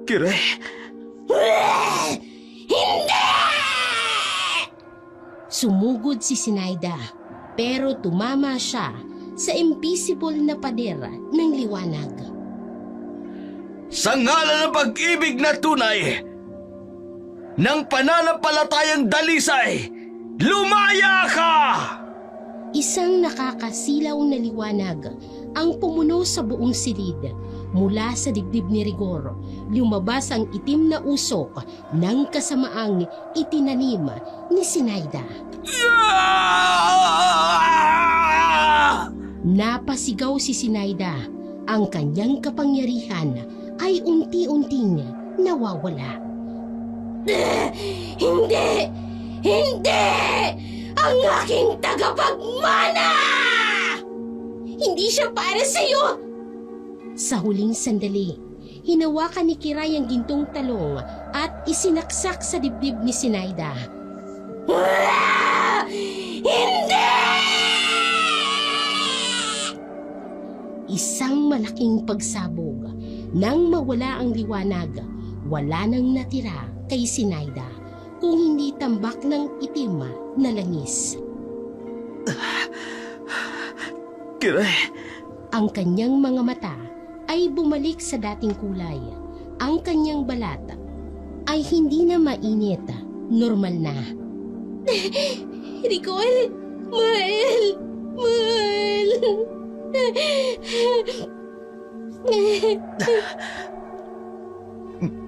Kiray. Hindi! Sumugod si Sinaida, pero tumama siya sa invisible na pader ng liwanag. Sa ngalan ng pag-ibig na tunay, ng pananampalatayang dalisay, lumaya ka! Isang nakakasilaw na liwanag ang pumuno sa buong silid. Mula sa dibdib ni Rigor, lumabas ang itim na usok ng kasamaang itinanim ni Sinaida. Napasigaw si Sinaida. Ang kanyang kapangyarihan ay unti-unting nawawala. Hindi! Hindi! Ang aking tagapagmana! Hindi siya para sa'yo! Sa huling sandali, hinawakan ni Kiray ang gintong talong at isinaksak sa dibdib ni Sinaida. Hindi! Isang malaking pagsabog. Nang mawala ang liwanag, wala nang natira kay Sinaida kung hindi tambak ng itim na langis. Kiray. Ang kanyang mga mata ay bumalik sa dating kulay. Ang kanyang balat ay hindi na mainit, normal na. Rigor, mahal, mahal.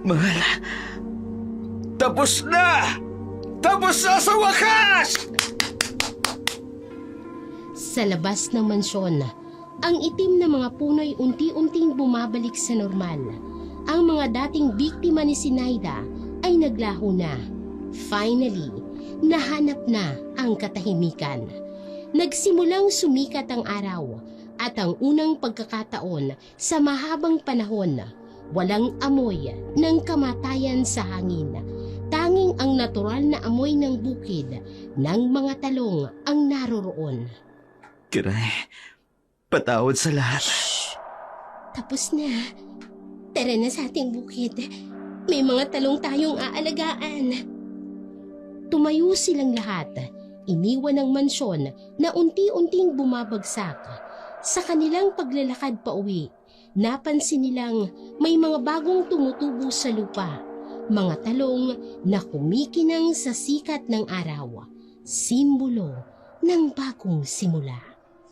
Mahal. Tapos na! Tapos na sa wakas! Sa labas ng mansyon, ang itim na mga puno'y unti-unting bumabalik sa normal. Ang mga dating biktima ni Sinaida ay naglaho na. Finally, nahanap na ang katahimikan. Nagsimulang sumikat ang araw at ang unang pagkakataon sa mahabang panahon, walang amoy ng kamatayan sa hangin. Tanging ang natural na amoy ng bukid ng mga talong ang naroroon. Kiray, patawad sa lahat. Tapos na. Tara na sa ating bukid. May mga talong tayong aalagaan. Tumayo silang lahat. Iniwan ang mansyon na unti-unting bumabagsak. Sa kanilang paglalakad pa uwi, napansin nilang may mga bagong tumutubo sa lupa. Mga talong na kumikinang sa sikat ng araw. Simbolo ng bagong simula.